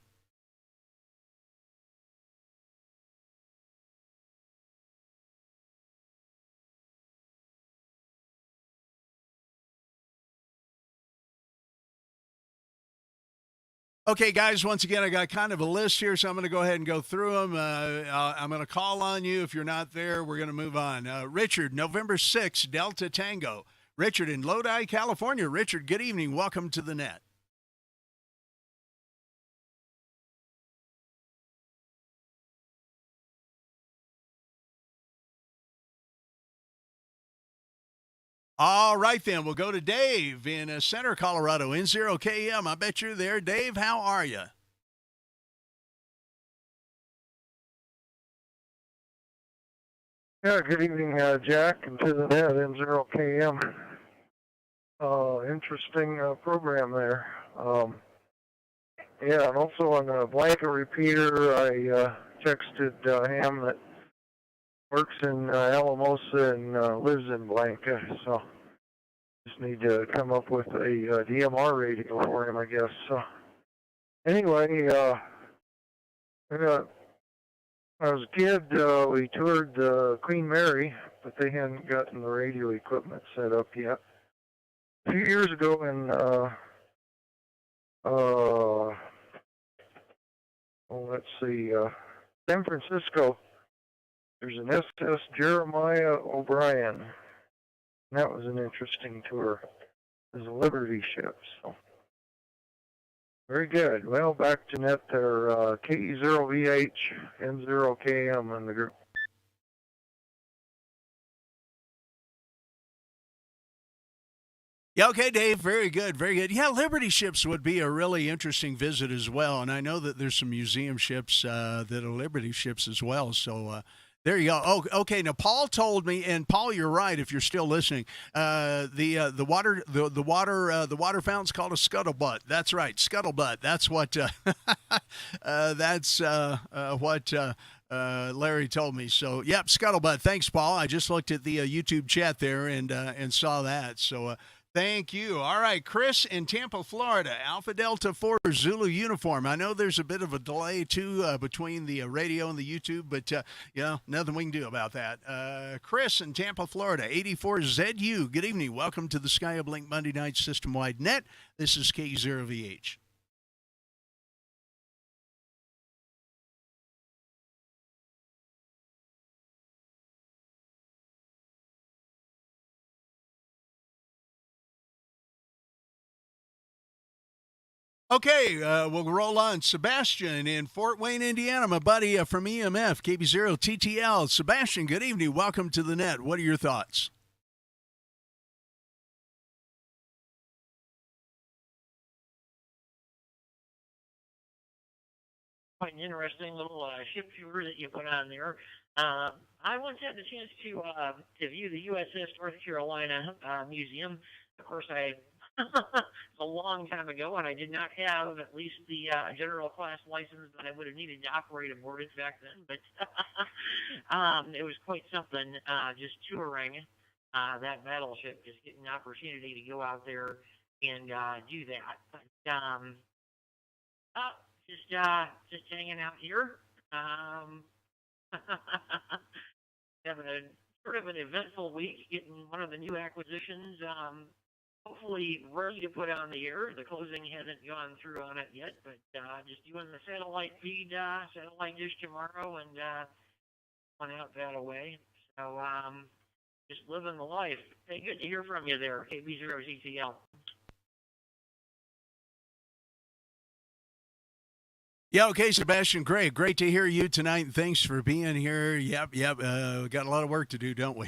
Okay, guys, once again, I got kind of a list here, so I'm going to go ahead and go through them. I'm going to call on you. If you're not there, we're going to move on. Richard, November 6th, Delta Tango. Richard in Lodi, California. Richard, good evening. Welcome to the net. All right, then. We'll go to Dave in Center, Colorado, N0KM. I bet you're there. Dave, how are you? Yeah, good evening, Jack, and to the net, N0KM. Interesting program there. Yeah, and also on the blanket repeater, I texted Ham that works in Alamosa and lives in Blanca, so just need to come up with a DMR radio for him, I guess. So anyway, when I was a kid, we toured the Queen Mary, but they hadn't gotten the radio equipment set up yet. A few years ago in, let's see, San Francisco, there's an S.S. Jeremiah O'Brien. And that was an interesting tour. It was a Liberty ship, so. Very good. Well, back to net there, KE0VH, N0KM in the group. Yeah, okay, Dave. Very good, very good. Yeah, Liberty ships would be a really interesting visit as well. And I know that there's some museum ships that are Liberty ships as well. So there you go. Oh, okay. Now, Paul told me, and Paul, you're right. If you're still listening, the water fountain's called a scuttlebutt. That's right, scuttlebutt. That's what what Larry told me. So, yep, scuttlebutt. Thanks, Paul. I just looked at the YouTube chat there and saw that. So. Thank you. All right, Chris in Tampa, Florida, Alpha Delta 4 Zulu uniform. I know there's a bit of a delay, too, between the radio and the YouTube, but, nothing we can do about that. Chris in Tampa, Florida, 84ZU. Good evening. Welcome to the SkyHubLink Monday Night System-Wide Net. This is K0VH. Okay, we'll roll on. Sebastian in Fort Wayne, Indiana, my buddy from EMF, KB0TTL. Sebastian, good evening. Welcome to the net. What are your thoughts? Quite an interesting little ship tour that you put on there. I once had the chance to view the U.S.S. North Carolina Museum. Of course, it's a long time ago, and I did not have at least the general class license that I would have needed to operate a mortgage back then. But it was quite something, just touring that battleship, just getting an opportunity to go out there and do that. But just hanging out here. Having a sort of an eventful week, getting one of the new acquisitions hopefully ready to put on the air. The closing hasn't gone through on it yet, but just doing the satellite feed, satellite dish tomorrow, and on out that away. So just living the life. Hey, good to hear from you there, KB0ZTL. Yeah, okay, Sebastian, great to hear you tonight, and thanks for being here. Yep. Got a lot of work to do, don't we?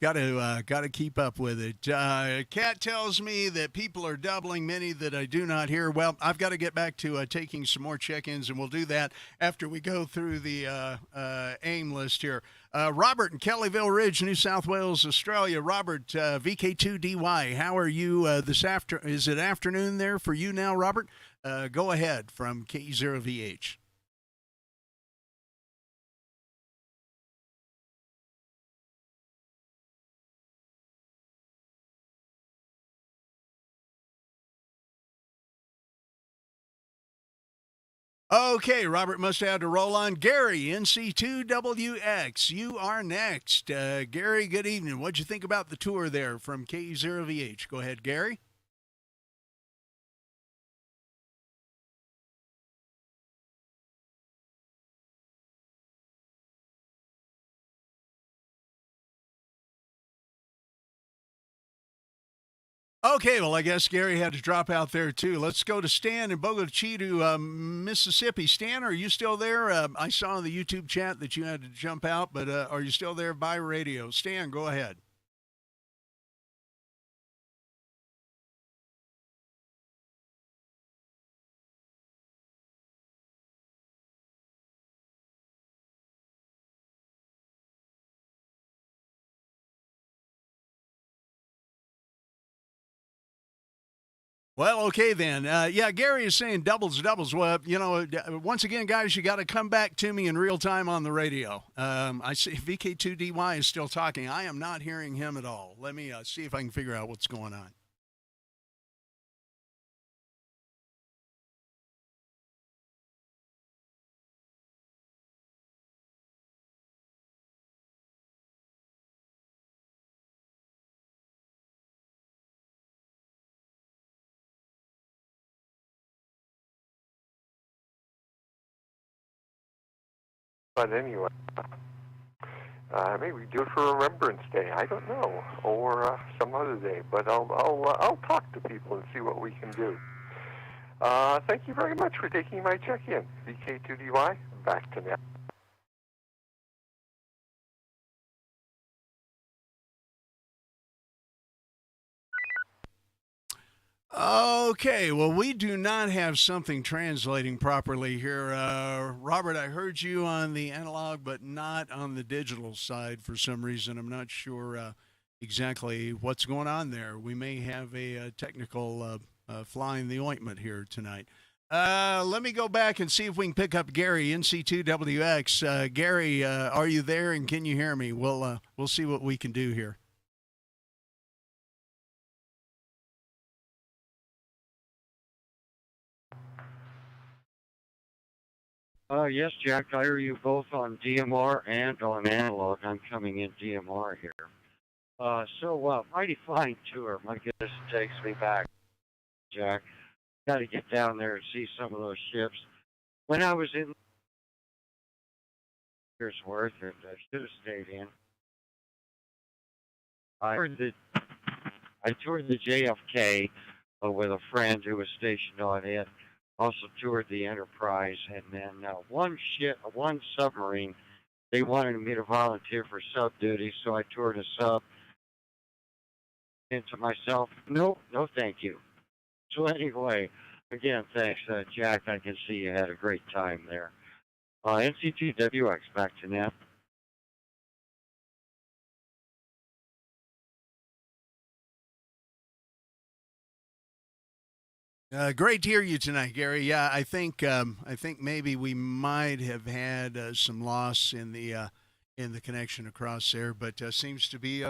got to keep up with it. Kat tells me that people are doubling, many that I do not hear. Well, I've got to get back to taking some more check-ins, and we'll do that after we go through the AIM list here. Robert in Kellyville Ridge, New South Wales, Australia. Robert, VK2DY, how are you this after? Is it afternoon there for you now, Robert? Go ahead from K0VH. Okay, Robert must have to roll on. Gary, NC2WX, you are next. Gary, good evening. What'd you think about the tour there from K0VH? Go ahead, Gary. Okay, well, I guess Gary had to drop out there too. Let's go to Stan in Bogota, Mississippi. Stan, are you still there? I saw in the YouTube chat that you had to jump out, but are you still there by radio? Stan, go ahead. Well, okay then. Yeah, Gary is saying doubles. Well, once again, guys, you got to come back to me in real time on the radio. I see VK2DY is still talking. I am not hearing him at all. Let me see if I can figure out what's going on. But anyway, maybe do it for Remembrance Day. I don't know, or some other day. But I'll talk to people and see what we can do. Thank you very much for taking my check-in. VK2DY, back to net. Okay, well, we do not have something translating properly here. Robert, I heard you on the analog, but not on the digital side for some reason. I'm not sure exactly what's going on there. We may have a technical fly in the ointment here tonight. Let me go back and see if we can pick up Gary, NC2WX. Gary, are you there and can you hear me? We'll see what we can do here. Yes, Jack, I hear you both on DMR and on analog. I'm coming in DMR here. Mighty fine tour. My goodness, it takes me back, Jack. Got to get down there and see some of those ships. When I was in years worth, and I should have stayed in. I toured the JFK with a friend who was stationed on it. Also toured the Enterprise, and then one submarine. They wanted me to volunteer for sub duty, so I toured a sub. And to myself, no, thank you. So anyway, again, thanks, Jack. I can see you had a great time there. NC2WX, back to net. Great to hear you tonight, Gary. Yeah, I think maybe we might have had some loss in the connection across there, but seems to be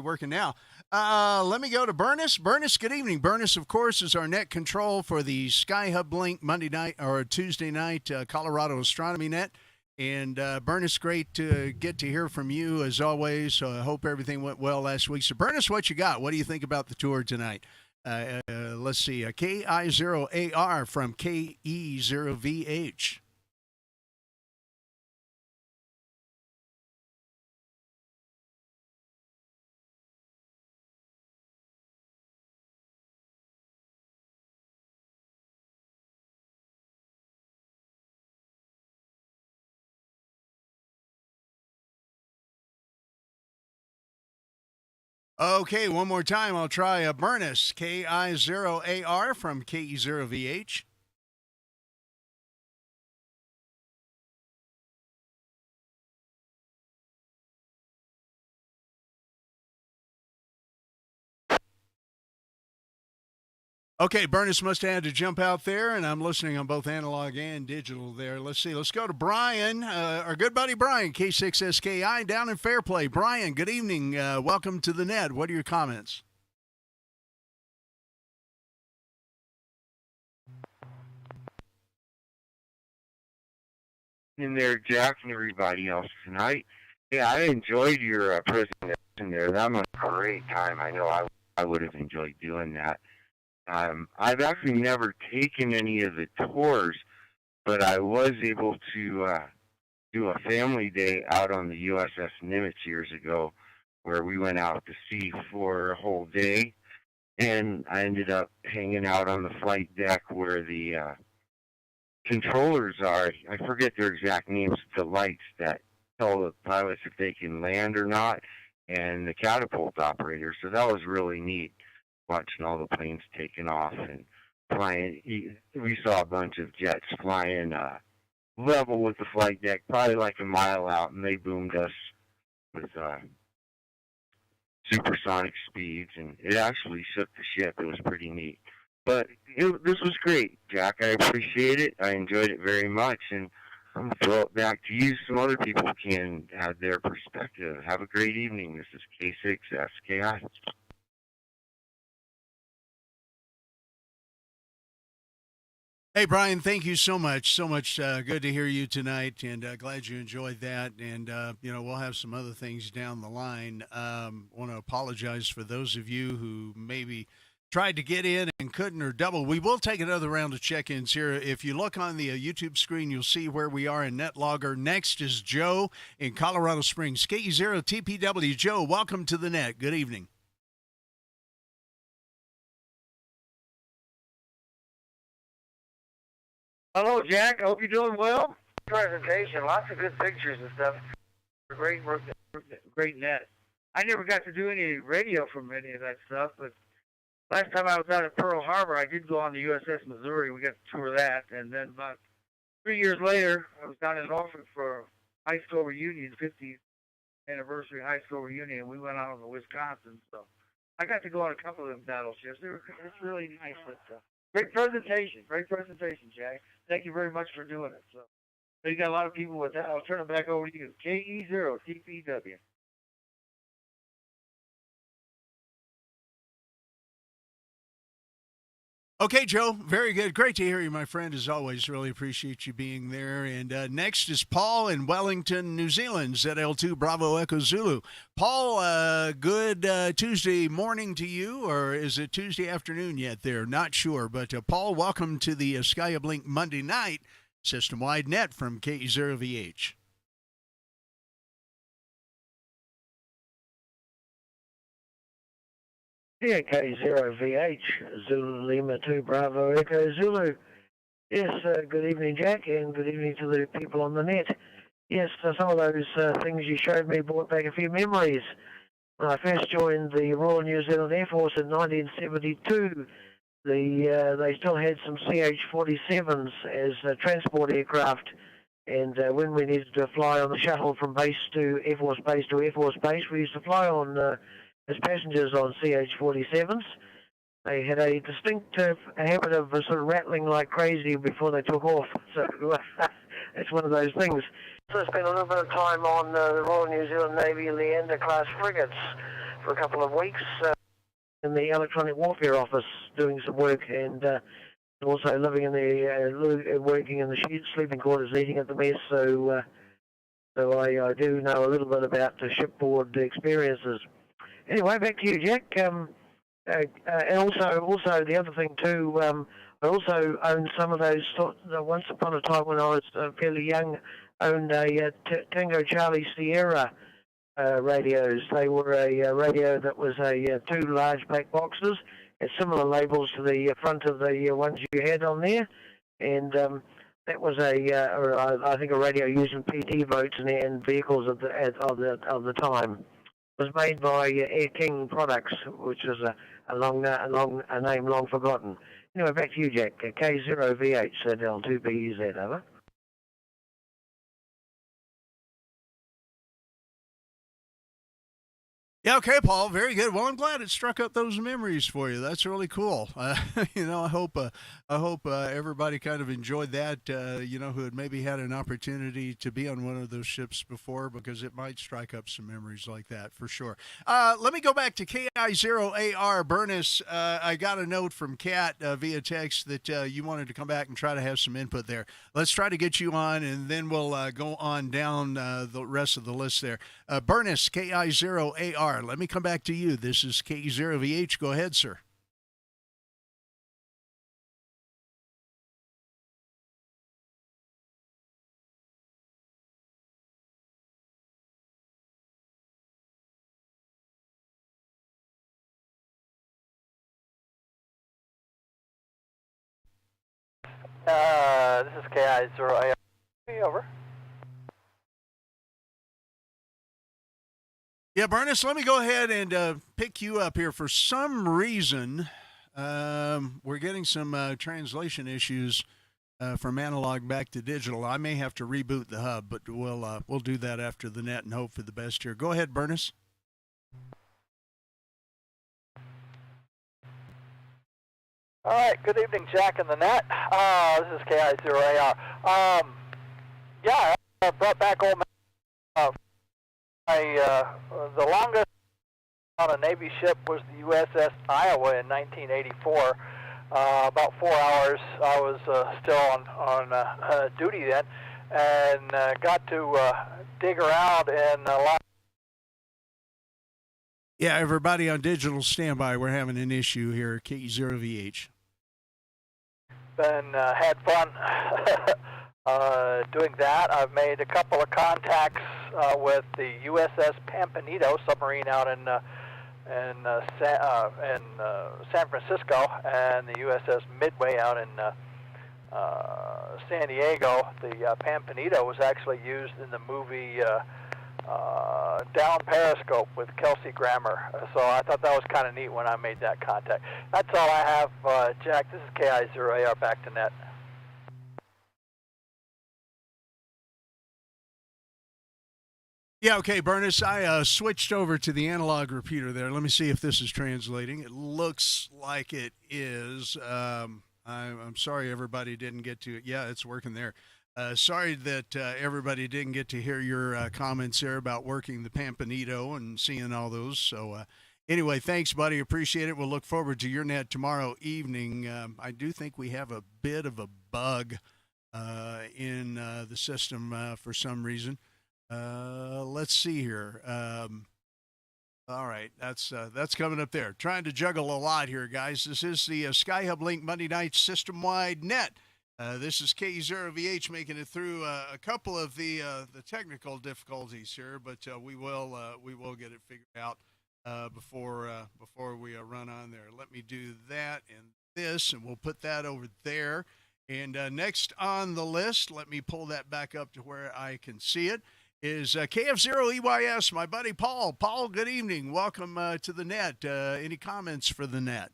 working now. Let me go to Bernice. Bernice, good evening. Bernice, of course, is our net control for the SkyHubLink Monday night or Tuesday night Colorado Astronomy Net. And Bernice, great to get to hear from you as always. So I hope everything went well last week. So Bernice, what you got? What do you think about the tour tonight? Let's see, KI0AR from KE0VH. Okay, one more time. I'll try Bernice, KI0AR from KE0VH. Okay, Bernice must have had to jump out there, and I'm listening on both analog and digital there. Let's see. Let's go to Brian, our good buddy Brian, K6SKI, down in Fairplay. Brian, good evening. Welcome to the net. What are your comments? In there, Jack, and everybody else tonight. Yeah, I enjoyed your presentation there. That was a great time. I know I would have enjoyed doing that. I've actually never taken any of the tours, but I was able to do a family day out on the U.S.S. Nimitz years ago, where we went out to sea for a whole day, and I ended up hanging out on the flight deck where the controllers are. I forget their exact names. The lights that tell the pilots if they can land or not, and the catapult operator. So that was really neat, watching all the planes taking off and flying. We saw a bunch of jets flying level with the flight deck, probably like a mile out, and they boomed us with supersonic speeds, and it actually shook the ship. It was pretty neat. But this was great, Jack. I appreciate it. I enjoyed it very much, and I'm going to throw it back to you. Some other people can add their perspective. Have a great evening. This is K6SKI. Hey, Brian, thank you so much. So much good to hear you tonight, and glad you enjoyed that. And, we'll have some other things down the line. Want to apologize for those of you who maybe tried to get in and couldn't or double. We will take another round of check-ins here. If you look on the YouTube screen, you'll see where we are in NetLogger. Next is Joe in Colorado Springs. KE0TPW. Joe, welcome to the net. Good evening. Hello, Jack. I hope you're doing well. Presentation, lots of good pictures and stuff. Great work, great net. I never got to do any radio from any of that stuff, but last time I was out at Pearl Harbor, I did go on the U.S.S. Missouri. We got to tour that, and then about 3 years later, I was down in Norfolk for high school reunion, 50th anniversary high school reunion, and we went out on the Wisconsin. So I got to go on a couple of them battleships. It's really nice. But, great presentation, Jack. Thank you very much for doing it. So you got a lot of people with that. I'll turn it back over to you. KE0TPW. Okay, Joe, very good. Great to hear you, my friend, as always. Really appreciate you being there. And next is Paul in Wellington, New Zealand, ZL2 Bravo Echo Zulu. Paul, good Tuesday morning to you, or is it Tuesday afternoon yet there? Not sure. But, Paul, welcome to the SkyHubLink Monday night system-wide net from KE0VH. Yeah, K0VH, Zulu Lima 2 Bravo Echo Zulu. Yes, good evening, Jack, and good evening to the people on the net. Yes, some of those things you showed me brought back a few memories. When I first joined the Royal New Zealand Air Force in 1972, they still had some CH-47s as transport aircraft, and when we needed to fly on the shuttle from base to Air Force Base to Air Force Base, we used to fly on as passengers on CH-47s. They had a distinctive habit of sort of rattling like crazy before they took off. So it's one of those things. So I spent a little bit of time on the Royal New Zealand Navy Leander-class frigates for a couple of weeks in the Electronic Warfare Office doing some work, and also living in the working in the sleeping quarters, eating at the mess. So So I do know a little bit about the shipboard experiences. Anyway, back to you, Jack. And also the other thing too, I also owned some of those. Once upon a time when I was fairly young, owned a Tango Charlie Sierra radios. They were a radio that was two large black boxes, had similar labels to the front of the ones you had on there, and that was I think a radio used in PT boats and vehicles of the time. It was made by Air King Products, which is a name long forgotten. Anyway, back to you, Jack. K0VH, L2BZ, over. Yeah, okay, Paul. Very good. Well, I'm glad it struck up those memories for you. That's really cool. I hope everybody kind of enjoyed that. Who had maybe had an opportunity to be on one of those ships before, because it might strike up some memories like that for sure. Let me go back to KI0AR Burness. I got a note from Kat via text that you wanted to come back and try to have some input there. Let's try to get you on, and then we'll go on down the rest of the list there. Burness, KI0AR. Let me come back to you. This is K0VH. Go ahead, sir. This is KI0AR. Over. Yeah, Burness, let me go ahead and pick you up here. For some reason, we're getting some translation issues from analog back to digital. I may have to reboot the hub, but we'll do that after the net and hope for the best here. Go ahead, Burness. All right, good evening, Jack and the net. This is KI0AR. I brought back old the longest on a Navy ship was the U.S.S. Iowa in 1984. About 4 hours. I was still on duty then, and got to dig around in a lot. Yeah, everybody on digital standby. We're having an issue here. K0VH. And had fun doing that. I've made a couple of contacts with the U.S.S. Pampanito submarine out in San Francisco, and the U.S.S. Midway out in San Diego. The Pampanito was actually used in the movie Down Periscope with Kelsey Grammer. So I thought that was kind of neat when I made that contact. That's all I have, Jack. This is KI0AR, back to net. Yeah, okay, Burness, I switched over to the analog repeater there. Let me see if this is translating. It looks like it is. I'm sorry everybody didn't get to it. Yeah, it's working there. Sorry that everybody didn't get to hear your comments there about working the Pampanito and seeing all those. So anyway, thanks, buddy. Appreciate it. We'll look forward to your net tomorrow evening. I do think we have a bit of a bug in the system for some reason. Let's see here. All right, that's coming up there. Trying to juggle a lot here, guys. This is the SkyHubLink Monday Night System-Wide Net. This is K0VH making it through a couple of the technical difficulties here, but we will get it figured out before we run on there. Let me do that and this, and we'll put that over there. And next on the list, let me pull that back up to where I can see it, is KF0EYS, my buddy Paul. Paul, good evening. Welcome to the net. Any comments for the net?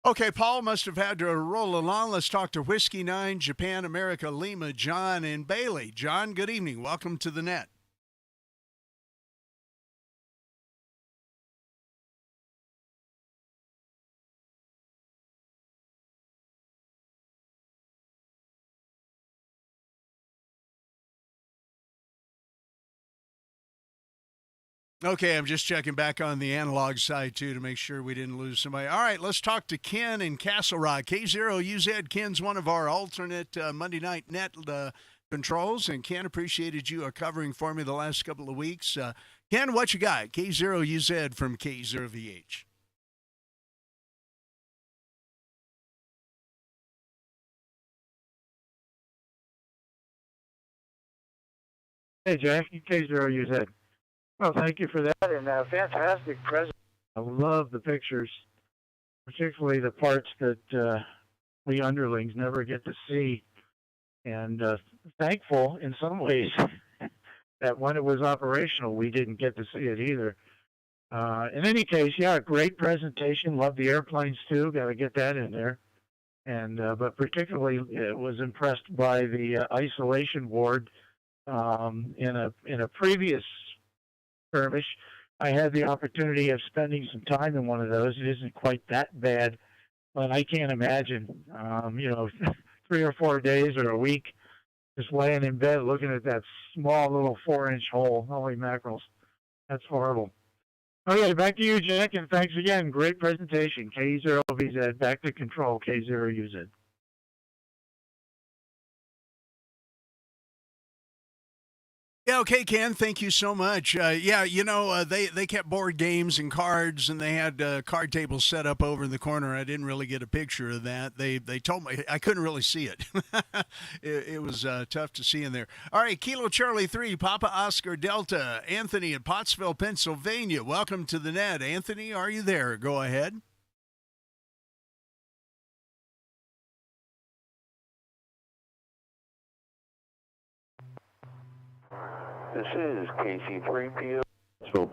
Okay, Paul must have had to roll along. Let's talk to Whiskey 9, Japan, America, Lima, John, and Bailey. John, good evening. Welcome to the net. Okay, I'm just checking back on the analog side, too, to make sure we didn't lose somebody. All right, let's talk to Ken in Castle Rock. K0UZ, Ken's one of our alternate Monday Night Net controls, and Ken, appreciated you covering for me the last couple of weeks. Ken, what you got? K0UZ from K0VH. Hey, Jack, K0UZ. Well, thank you for that, and fantastic present. I love the pictures, particularly the parts that we underlings never get to see, and thankful in some ways that when it was operational, we didn't get to see it either. In any case, yeah, great presentation. Love the airplanes too. Got to get that in there. And but particularly, was impressed by the isolation ward. In a previous skirmish, I had the opportunity of spending some time in one of those. It isn't quite that bad, but I can't imagine, 3 or 4 days or a week just laying in bed looking at that small little 4-inch hole. Holy mackerels. That's horrible. Okay, back to you, Jack, and thanks again. Great presentation. K0VZ, back to control, K0UZ. Yeah, okay, Ken, thank you so much. They kept board games and cards, and they had card tables set up over in the corner. I didn't really get a picture of that. They told me I couldn't really see it. It was tough to see in there. All right, Kilo Charlie 3, Papa Oscar Delta, Anthony in Pottsville, Pennsylvania. Welcome to the net. Anthony, are you there? Go ahead. This is KC3PO, PA.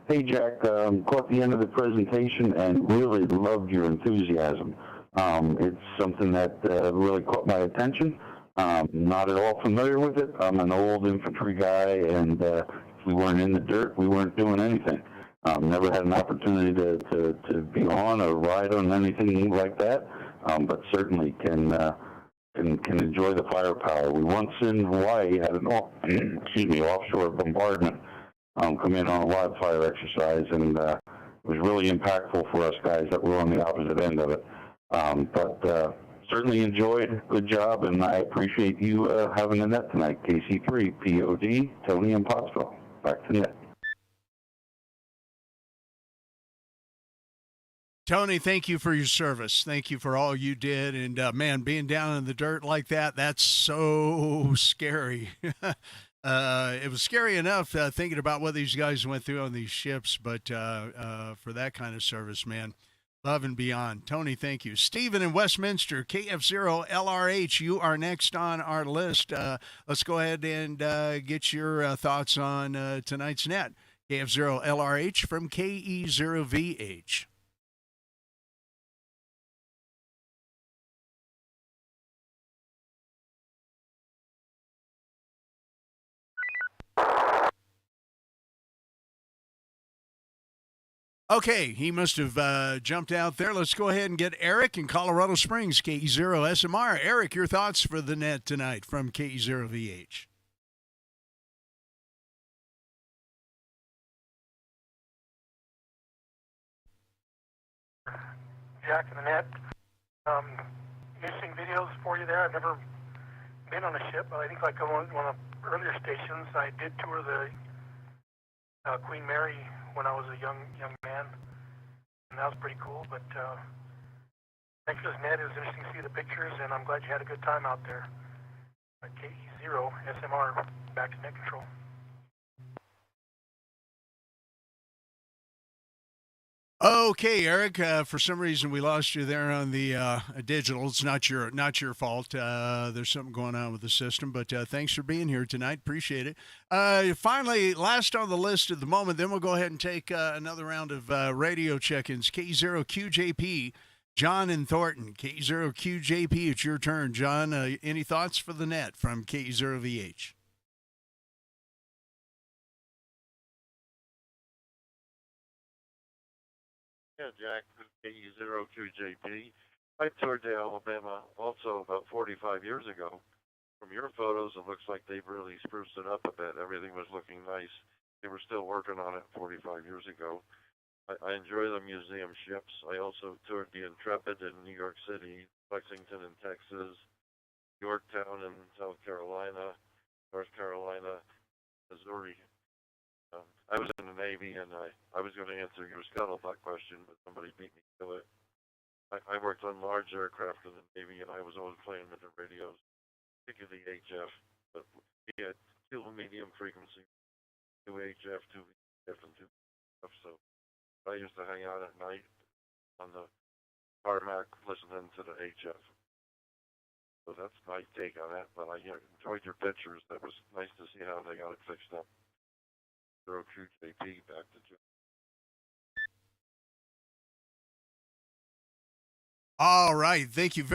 Hey, Jack, caught the end of the presentation and really loved your enthusiasm. It's something that really caught my attention. Not at all familiar with it. I'm an old infantry guy, and if we weren't in the dirt, we weren't doing anything. Never had an opportunity to be on or ride on anything like that, but certainly can enjoy the firepower. We once in Hawaii had an offshore bombardment come in on a live fire exercise, and it was really impactful for us guys that were on the opposite end of it. But certainly enjoyed. Good job, and I appreciate you having the net tonight. KC3, POD, Tony in Pottsville. Back to net. Tony, thank you for your service. Thank you for all you did. And, man, being down in the dirt like that, that's so scary. It was scary enough thinking about what these guys went through on these ships, but for that kind of service, man, love and beyond. Tony, thank you. Stephen in Westminster, KF0LRH, you are next on our list. Let's go ahead and get your thoughts on tonight's net. KF0LRH from KE0VH. Okay, he must have jumped out there. Let's go ahead and get Eric in Colorado Springs, KE0SMR. Eric, your thoughts for the net tonight from KE0VH. Jack in the net. Interesting videos for you there. I've never been on a ship, but I think like on one of the earlier stations, I did tour the Queen Mary when I was a young man, and that was pretty cool. But thanks for this net. It was interesting to see the pictures, and I'm glad you had a good time out there. KE0SMR, back to net control. Okay, Eric. For some reason, we lost you there on the digital. It's not your fault. There's something going on with the system, but thanks for being here tonight. Appreciate it. Finally, last on the list at the moment. Then we'll go ahead and take another round of radio check-ins. K0QJP, John in Thornton. K0QJP, it's your turn, John. Any thoughts for the net from K0VH? Yeah, Jack, KE02JP. I toured to Alabama also about 45 years ago. From your photos, it looks like they've really spruced it up a bit. Everything was looking nice. they were still working on it 45 years ago. I enjoy the museum ships. I also toured the Intrepid in New York City, Lexington in Texas, Yorktown in South Carolina, North Carolina, Missouri. I was in the Navy, and I was going to answer your scuttlebutt question, but somebody beat me to it. I worked on large aircraft in the Navy, and I was always playing with the radios, particularly HF. But we had two medium frequency, two HF, two VHF, and two HF. So I used to hang out at night on the tarmac listening to the HF. So that's my take on that. But I enjoyed your pictures. That was nice to see how they got it fixed up. 02JP, back to Joe. All right. Thank you.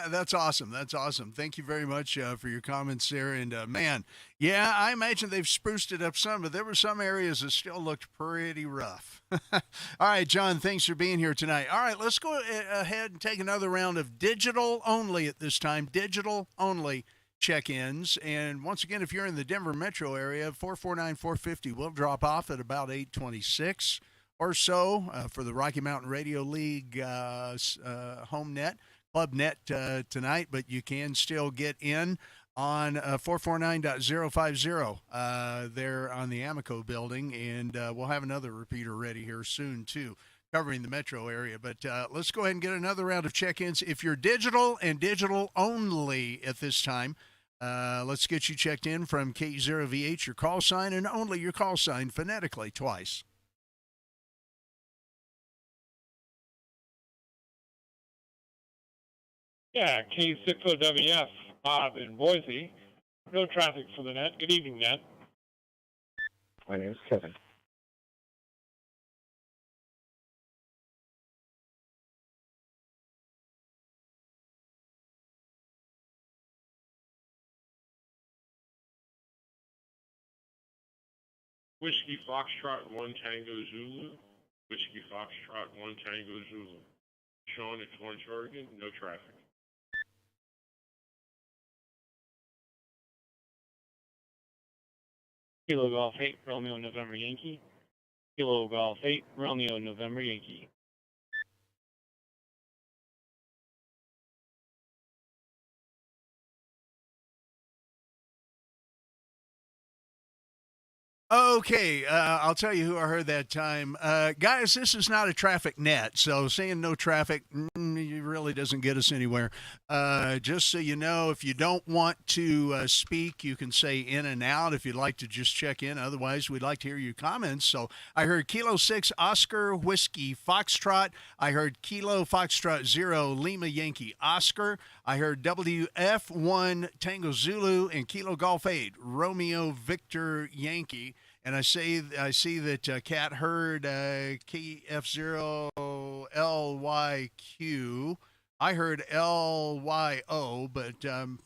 That's awesome. That's awesome. Thank you very much for your comments there. And man, yeah, I imagine they've spruced it up some, but there were some areas that still looked pretty rough. All right, John, thanks for being here tonight. All right, let's go ahead and take another round of digital only at this time. Digital only check-ins. And once again, if you're in the Denver metro area, 449-450 will drop off at about 826. Or so for the Rocky Mountain Radio League home net, club net tonight, but you can still get in on 449.050 there on the Amoco building, and we'll have another repeater ready here soon, too, covering the metro area. But let's go ahead and get another round of check-ins. If you're digital and digital only at this time, let's get you checked in from K0VH, your call sign, and only your call sign phonetically twice. Yeah, K60WF, Bob in Boise. No traffic for the net. Good evening, net. My name is Kevin. Whiskey Foxtrot 1 Tango Zulu. Whiskey Foxtrot 1 Tango Zulu. Sean at Florence, Oregon. No traffic. Kilo Golf 8, Romeo November Yankee. Kilo Golf 8, Romeo November Yankee. Okay, I'll tell you who I heard that time. Guys, this is not a traffic net, so saying no traffic really doesn't get us anywhere. Just so you know, if you don't want to speak, you can say in and out if you'd like to just check in. Otherwise, we'd like to hear your comments. So I heard Kilo 6 Oscar Whiskey Foxtrot. I heard Kilo Foxtrot 0 Lima Yankee Oscar. I heard WF1 Tango Zulu and Kilo Golf 8 Romeo Victor Yankee. And I see that Kat heard KF0LYQ. I heard LYO, but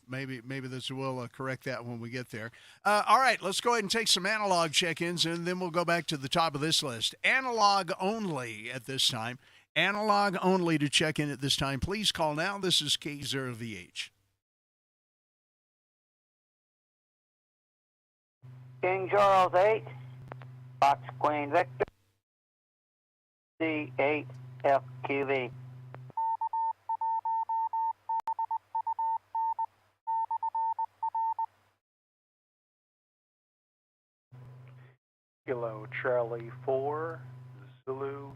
maybe this will correct that when we get there. All right, let's go ahead and take some analog check-ins, and then we'll go back to the top of this list. Analog only at this time. Analog only to check in at this time. Please call now. This is K0VH. King Charles 8, Fox Queen Victor, C8FQV. Kilo Charlie 4, Zulu,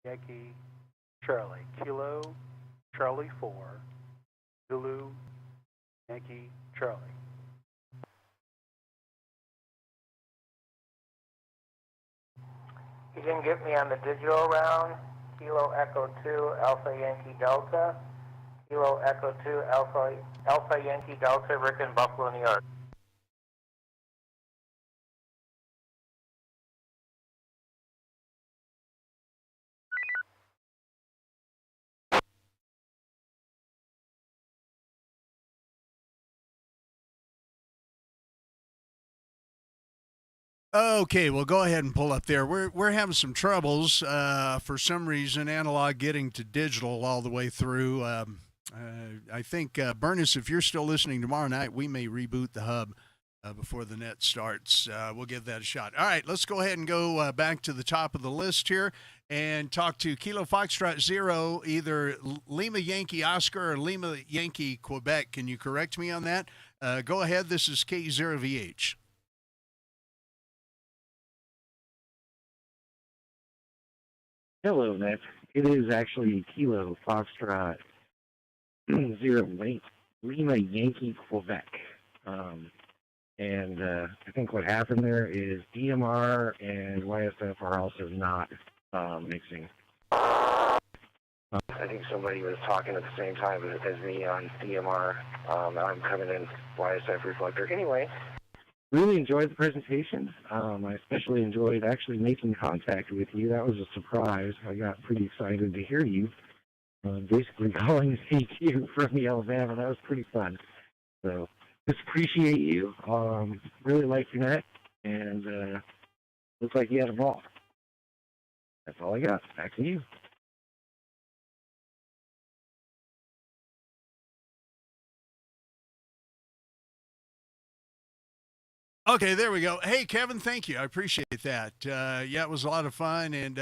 Yankee, Charlie. Kilo Charlie 4, Zulu, Yankee, Charlie. You can get me on the digital round. Kilo Echo 2 Alpha Yankee Delta. Kilo Echo 2 Alpha Yankee Delta, Rick in Buffalo, New York. Okay, well, go ahead and pull up there. We're having some troubles for some reason, analog getting to digital all the way through. I think, Bernice, if you're still listening tomorrow night, we may reboot the hub before the net starts. We'll give that a shot. All right, let's go ahead and go back to the top of the list here and talk to Kilo Foxtrot 0, either Lima Yankee Oscar or Lima Yankee Quebec. Can you correct me on that? Go ahead. This is KE0VH. Hello, Nick. It is actually Kilo Foxtrot 0 Lima Yankee Quebec. And I think what happened there is DMR and YSF are also not mixing. I think somebody was talking at the same time as me on DMR. I'm coming in YSF reflector. Anyway, really enjoyed the presentation. I especially enjoyed actually making contact with you. That was a surprise. I got pretty excited to hear you basically calling CQ from the Alabama. That was pretty fun. So just appreciate you. Really liked your net, and looks like you had a ball. That's all I got. Back to you. Okay, there we go. Hey, Kevin, thank you. I appreciate that. Yeah, it was a lot of fun, and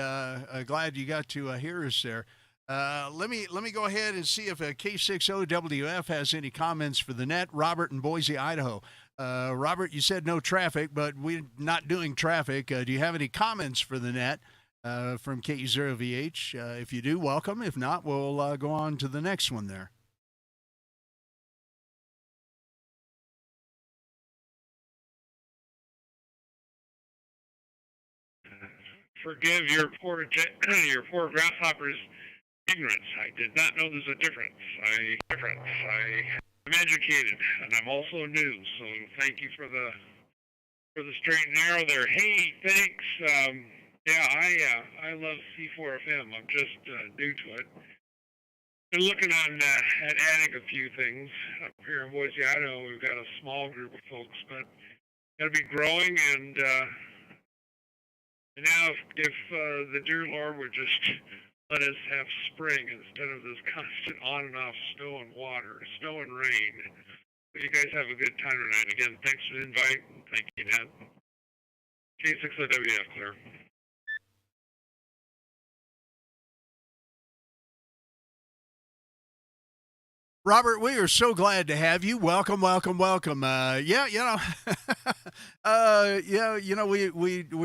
glad you got to hear us there. Let me go ahead and see if K60WF has any comments for the net. Robert in Boise, Idaho. Robert, you said no traffic, but we're not doing traffic. Do you have any comments for the net from K0VH? If you do, welcome. If not, we'll go on to the next one there. Forgive your poor grasshopper's ignorance. I did not know there's a difference. I'm educated, and I'm also new. So thank you for the straight and narrow there. Hey, thanks. I love C4FM. I'm just new to it. Been looking on at adding a few things up here in Boise, Idaho. We've got a small group of folks, but got to be growing and. And now, if the dear Lord would just let us have spring instead of this constant on and off snow and rain. But you guys have a good time tonight. Again, thanks for the invite. Thank you, Ned. K60WF, clear. Robert, we are so glad to have you. Welcome. We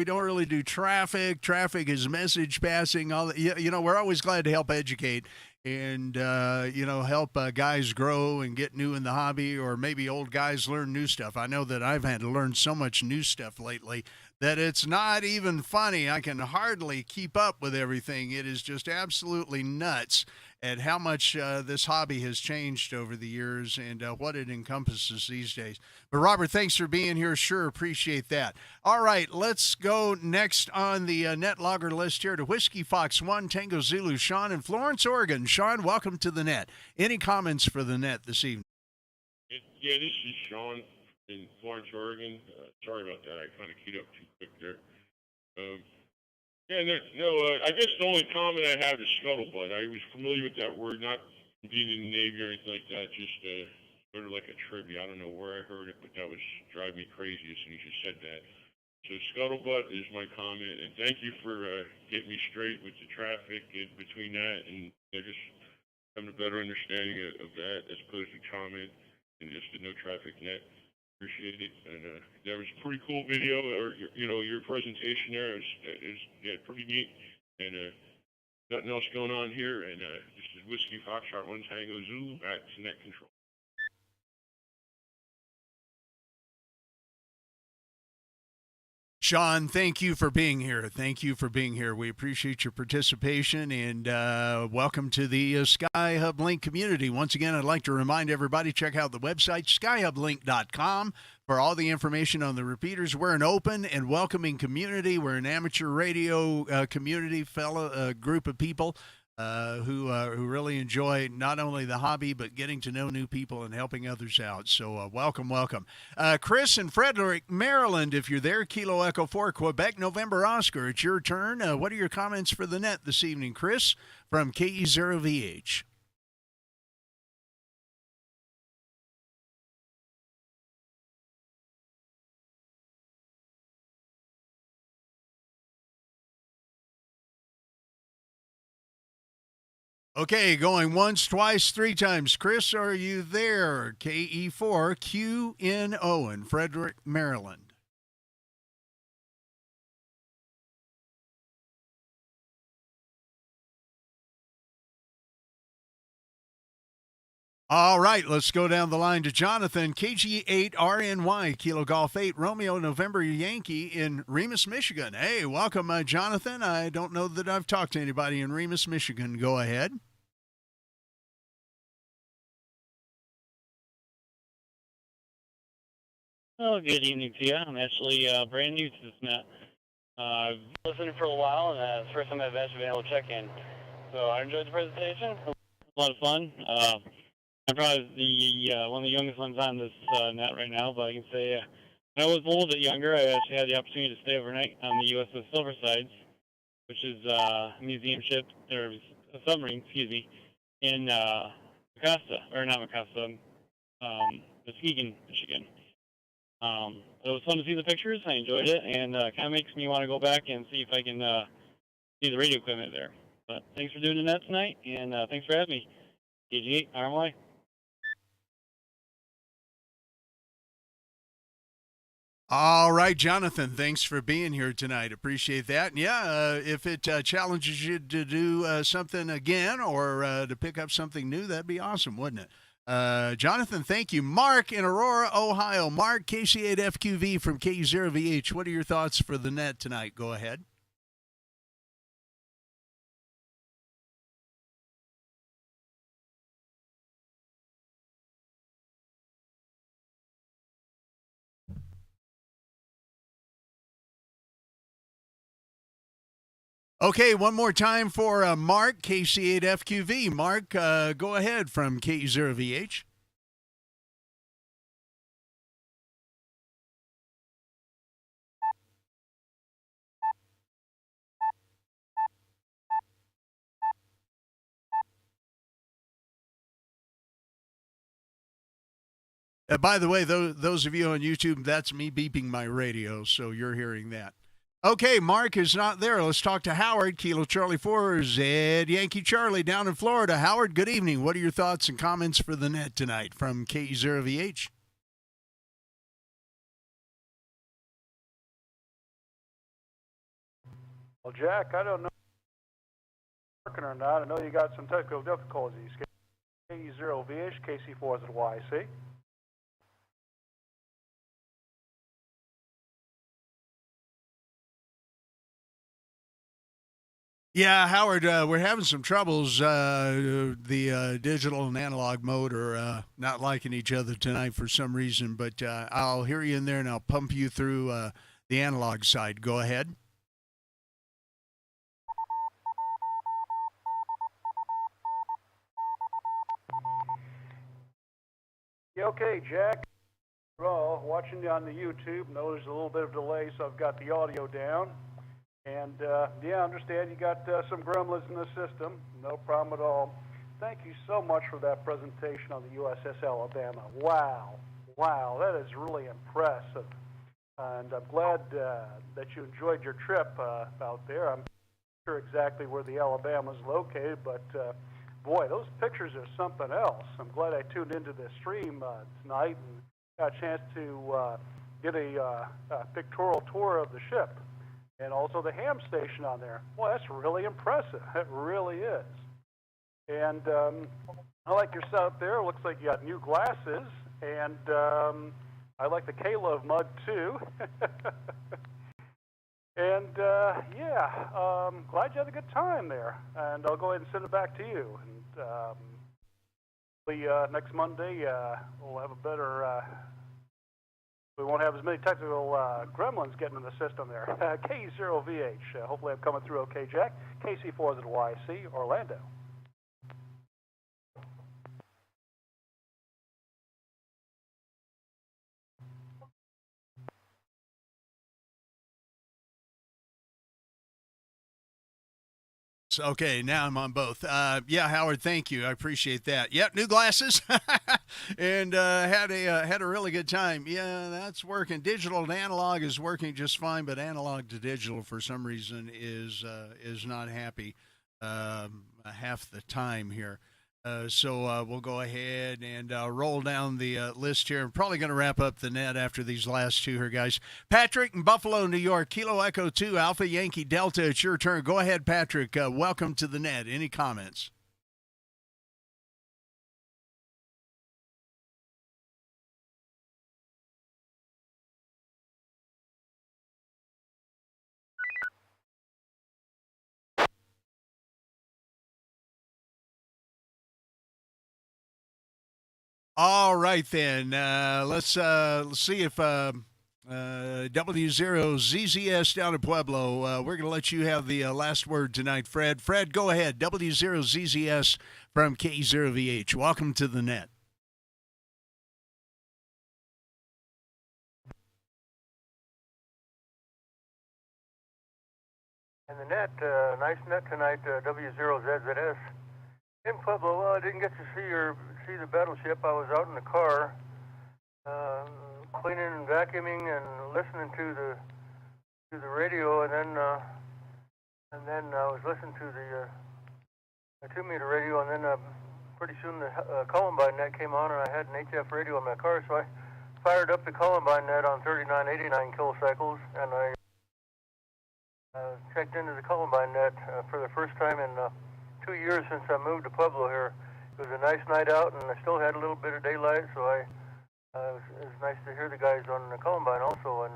don't really do traffic. Traffic is message passing. All that. We're always glad to help educate and help guys grow and get new in the hobby, or maybe old guys learn new stuff. I know that I've had to learn so much new stuff lately that it's not even funny. I can hardly keep up with everything. It is just absolutely nuts at how much this hobby has changed over the years and what it encompasses these days. But, Robert, thanks for being here. Sure, appreciate that. All right, let's go next on the net logger list here to Whiskey Fox 1, Tango Zulu, Sean in Florence, Oregon. Sean, welcome to the net. Any comments for the net this evening? Yeah, this is Sean in Florence, Oregon. Sorry about that. I kind of keyed up too quick there. I guess the only comment I have is scuttlebutt. I was familiar with that word, not being in the Navy or anything like that, just sort of like a trivia. I don't know where I heard it, but that was driving me crazy as soon as you said that. So scuttlebutt is my comment, and thank you for getting me straight with the traffic in between that and just having a better understanding of that as opposed to comment and just the no traffic net. Appreciate it, and that was a pretty cool video, or your presentation there is pretty neat, and nothing else going on here, and this is Whiskey Foxtrot 1 Tango Zulu at net control. Sean, thank you for being here. We appreciate your participation, and welcome to the SkyHubLink community. Once again, I'd like to remind everybody, check out the website, SkyHubLink.com, for all the information on the repeaters. We're an open and welcoming community. We're an amateur radio community, group of people who really enjoy not only the hobby, but getting to know new people and helping others out. So welcome. Chris in Frederick, Maryland, if you're there, Kilo Echo 4, Quebec, November Oscar, it's your turn. What are your comments for the net this evening, Chris, from KE0VH? Okay, going once, twice, three times. Chris, are you there? KE4QNO in Frederick, Maryland. All right, let's go down the line to Jonathan, KG8RNY, Kilo Golf 8, Romeo November Yankee in Remus, Michigan. Hey, welcome, Jonathan. I don't know that I've talked to anybody in Remus, Michigan. Go ahead. Oh, good evening to you. I'm actually brand new to this net. I've been listening for a while, and it's the first time I've actually been able to check in. So I enjoyed the presentation. It was a lot of fun. I'm probably one of the youngest ones on this net right now, but I can say when I was a little bit younger, I actually had the opportunity to stay overnight on the U.S.S. Silversides, which is a museum ship, or a submarine, excuse me, in Augusta, or not Augusta, Muskegon, Michigan. It was fun to see the pictures. I enjoyed it, and kind of makes me want to go back and see if I can see the radio equipment there. But thanks for doing the net tonight, and thanks for having me. KG8, RMY. All right, Jonathan, thanks for being here tonight. Appreciate that. And yeah, if it challenges you to do something again or to pick up something new, that'd be awesome, wouldn't it? Jonathan, thank you. Mark in Aurora, Ohio. Mark, KC8FQV from KE0VH. What are your thoughts for the net tonight? Go ahead. Okay, one more time for Mark, KC8FQV. Mark, go ahead from KE0VH. By the way, those of you on YouTube, that's me beeping my radio, so you're hearing that. Okay, Mark is not there. Let's talk to Howard, Kilo Charlie 4, Zed Yankee Charlie down in Florida. Howard, good evening. What are your thoughts and comments for the net tonight from KE0VH? Well, Jack, I don't know if it's working or not. I know you got some technical difficulties. KE0VH, KC4 is at YC. Yeah, Howard, we're having some troubles. The digital and analog mode are not liking each other tonight for some reason, but I'll hear you in there and I'll pump you through the analog side. Go ahead. Yeah, okay, Jack. Well, watching you on the YouTube, know there's a little bit of delay, so I've got the audio down. And, yeah, I understand you got some gremlins in the system. No problem at all. Thank you so much for that presentation on the U.S.S. Alabama. Wow. Wow, that is really impressive. And I'm glad that you enjoyed your trip out there. I'm not sure exactly where the Alabama is located, but, boy, those pictures are something else. I'm glad I tuned into the stream tonight and got a chance to get a pictorial tour of the ship. And also the ham station on there. Well, that's really impressive. It really is. And I like your setup there. It looks like you got new glasses. And I like the K-Love mug, too. And, yeah, glad you had a good time there. And I'll go ahead and send it back to you. And next Monday, we'll have a better... we won't have as many technical gremlins getting in the system there. K0VH. Hopefully I'm coming through okay, Jack. KC4 is at YC, Orlando. Okay, now I'm on both. Yeah, Howard, thank you. I appreciate that. Yep, new glasses, and had a really good time. Yeah, that's working. Digital to analog is working just fine, but analog to digital for some reason is not happy. half the time here. So we'll go ahead and roll down the list here. I'm probably going to wrap up the net after these last two here, guys. Patrick in Buffalo, New York, Kilo Echo 2, Alpha Yankee Delta. It's your turn. Go ahead, Patrick. Welcome to the net. Any comments? All right, then. Let's see if W0ZZS down in Pueblo. We're going to let you have the last word tonight, Fred. Fred, go ahead. W0ZZS from K0VH. Welcome to the net. And the net, nice net tonight, W0ZZS. In Pueblo, well, I didn't get to see the battleship. I was out in the car, cleaning and vacuuming and listening to the radio, and then I was listening to the 2-meter radio, and then pretty soon the Columbine net came on, and I had an HF radio in my car, so I fired up the Columbine net on 3989 kilocycles, and I checked into the Columbine net for the first time in 2 years since I moved to Pueblo here. It was a nice night out, and I still had a little bit of daylight, so it was nice to hear the guys on the Columbine also. And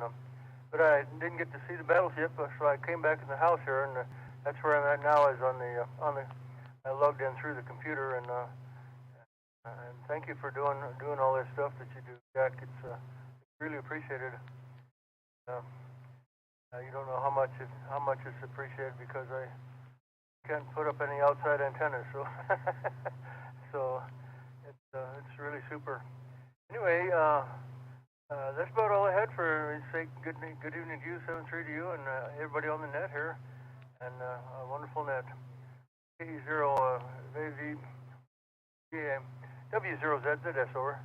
but I didn't get to see the battleship, so I came back in the house here, and that's where I'm at now. Is on the I logged in through the computer, and thank you for doing all this stuff that you do, Jack. It's really appreciated. You don't know how much it's appreciated because I can't put up any outside antennas, so so it's really super. Anyway, that's about all I had for say good evening to you, 7-3 to you, and everybody on the net here, and a wonderful net. K0 W0ZZS over.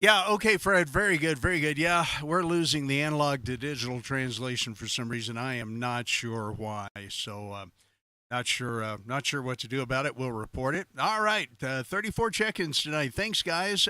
Yeah, okay, Fred. Very good, very good. Yeah, we're losing the analog to digital translation for some reason. I am not sure why. So, not sure what to do about it. We'll report it. All right, 34 check-ins tonight. Thanks, guys.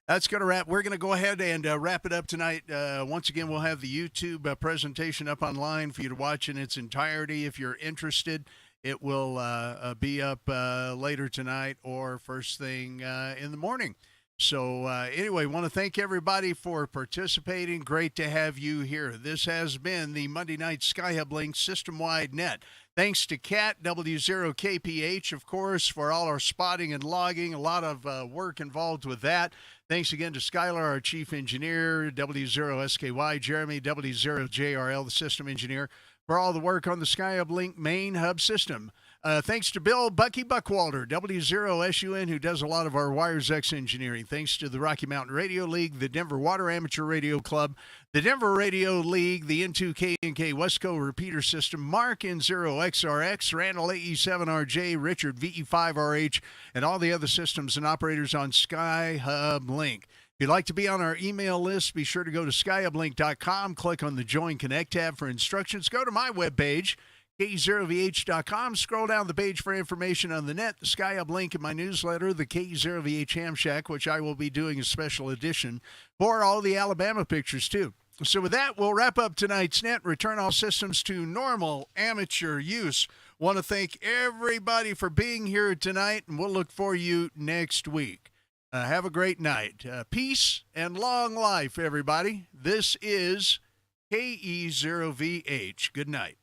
That's going to wrap. We're going to go ahead and wrap it up tonight. Once again, we'll have the YouTube presentation up online for you to watch in its entirety. If you're interested, it will be up later tonight or first thing in the morning. So anyway, want to thank everybody for participating. Great to have you here. This has been the Monday Night SkyHubLink System-Wide Net. Thanks to Cat W0KPH, of course, for all our spotting and logging. A lot of work involved with that. Thanks again to Skylar, our chief engineer, W0SKY, Jeremy, W0JRL, the system engineer, for all the work on the SkyHubLink main hub system. Thanks to Bill Bucky Buckwalter, W0SUN, who does a lot of our WiresX engineering. Thanks to the Rocky Mountain Radio League, the Denver Water Amateur Radio Club, the Denver Radio League, the N2K&K Westco Repeater System, Mark N0XRX, Randall AE7RJ, Richard VE5RH, and all the other systems and operators on SkyHubLink. If you'd like to be on our email list, be sure to go to skyhublink.com, click on the Join Connect tab for instructions. Go to my webpage, K0VH.com. Scroll down the page for information on the net, the SkyHubLink, and my newsletter, the K0VH Ham Shack, which I will be doing a special edition for all the Alabama pictures, too. So with that, we'll wrap up tonight's net, return all systems to normal amateur use. Want to thank everybody for being here tonight, and we'll look for you next week. Have a great night. Peace and long life, everybody. This is KE0VH. Good night.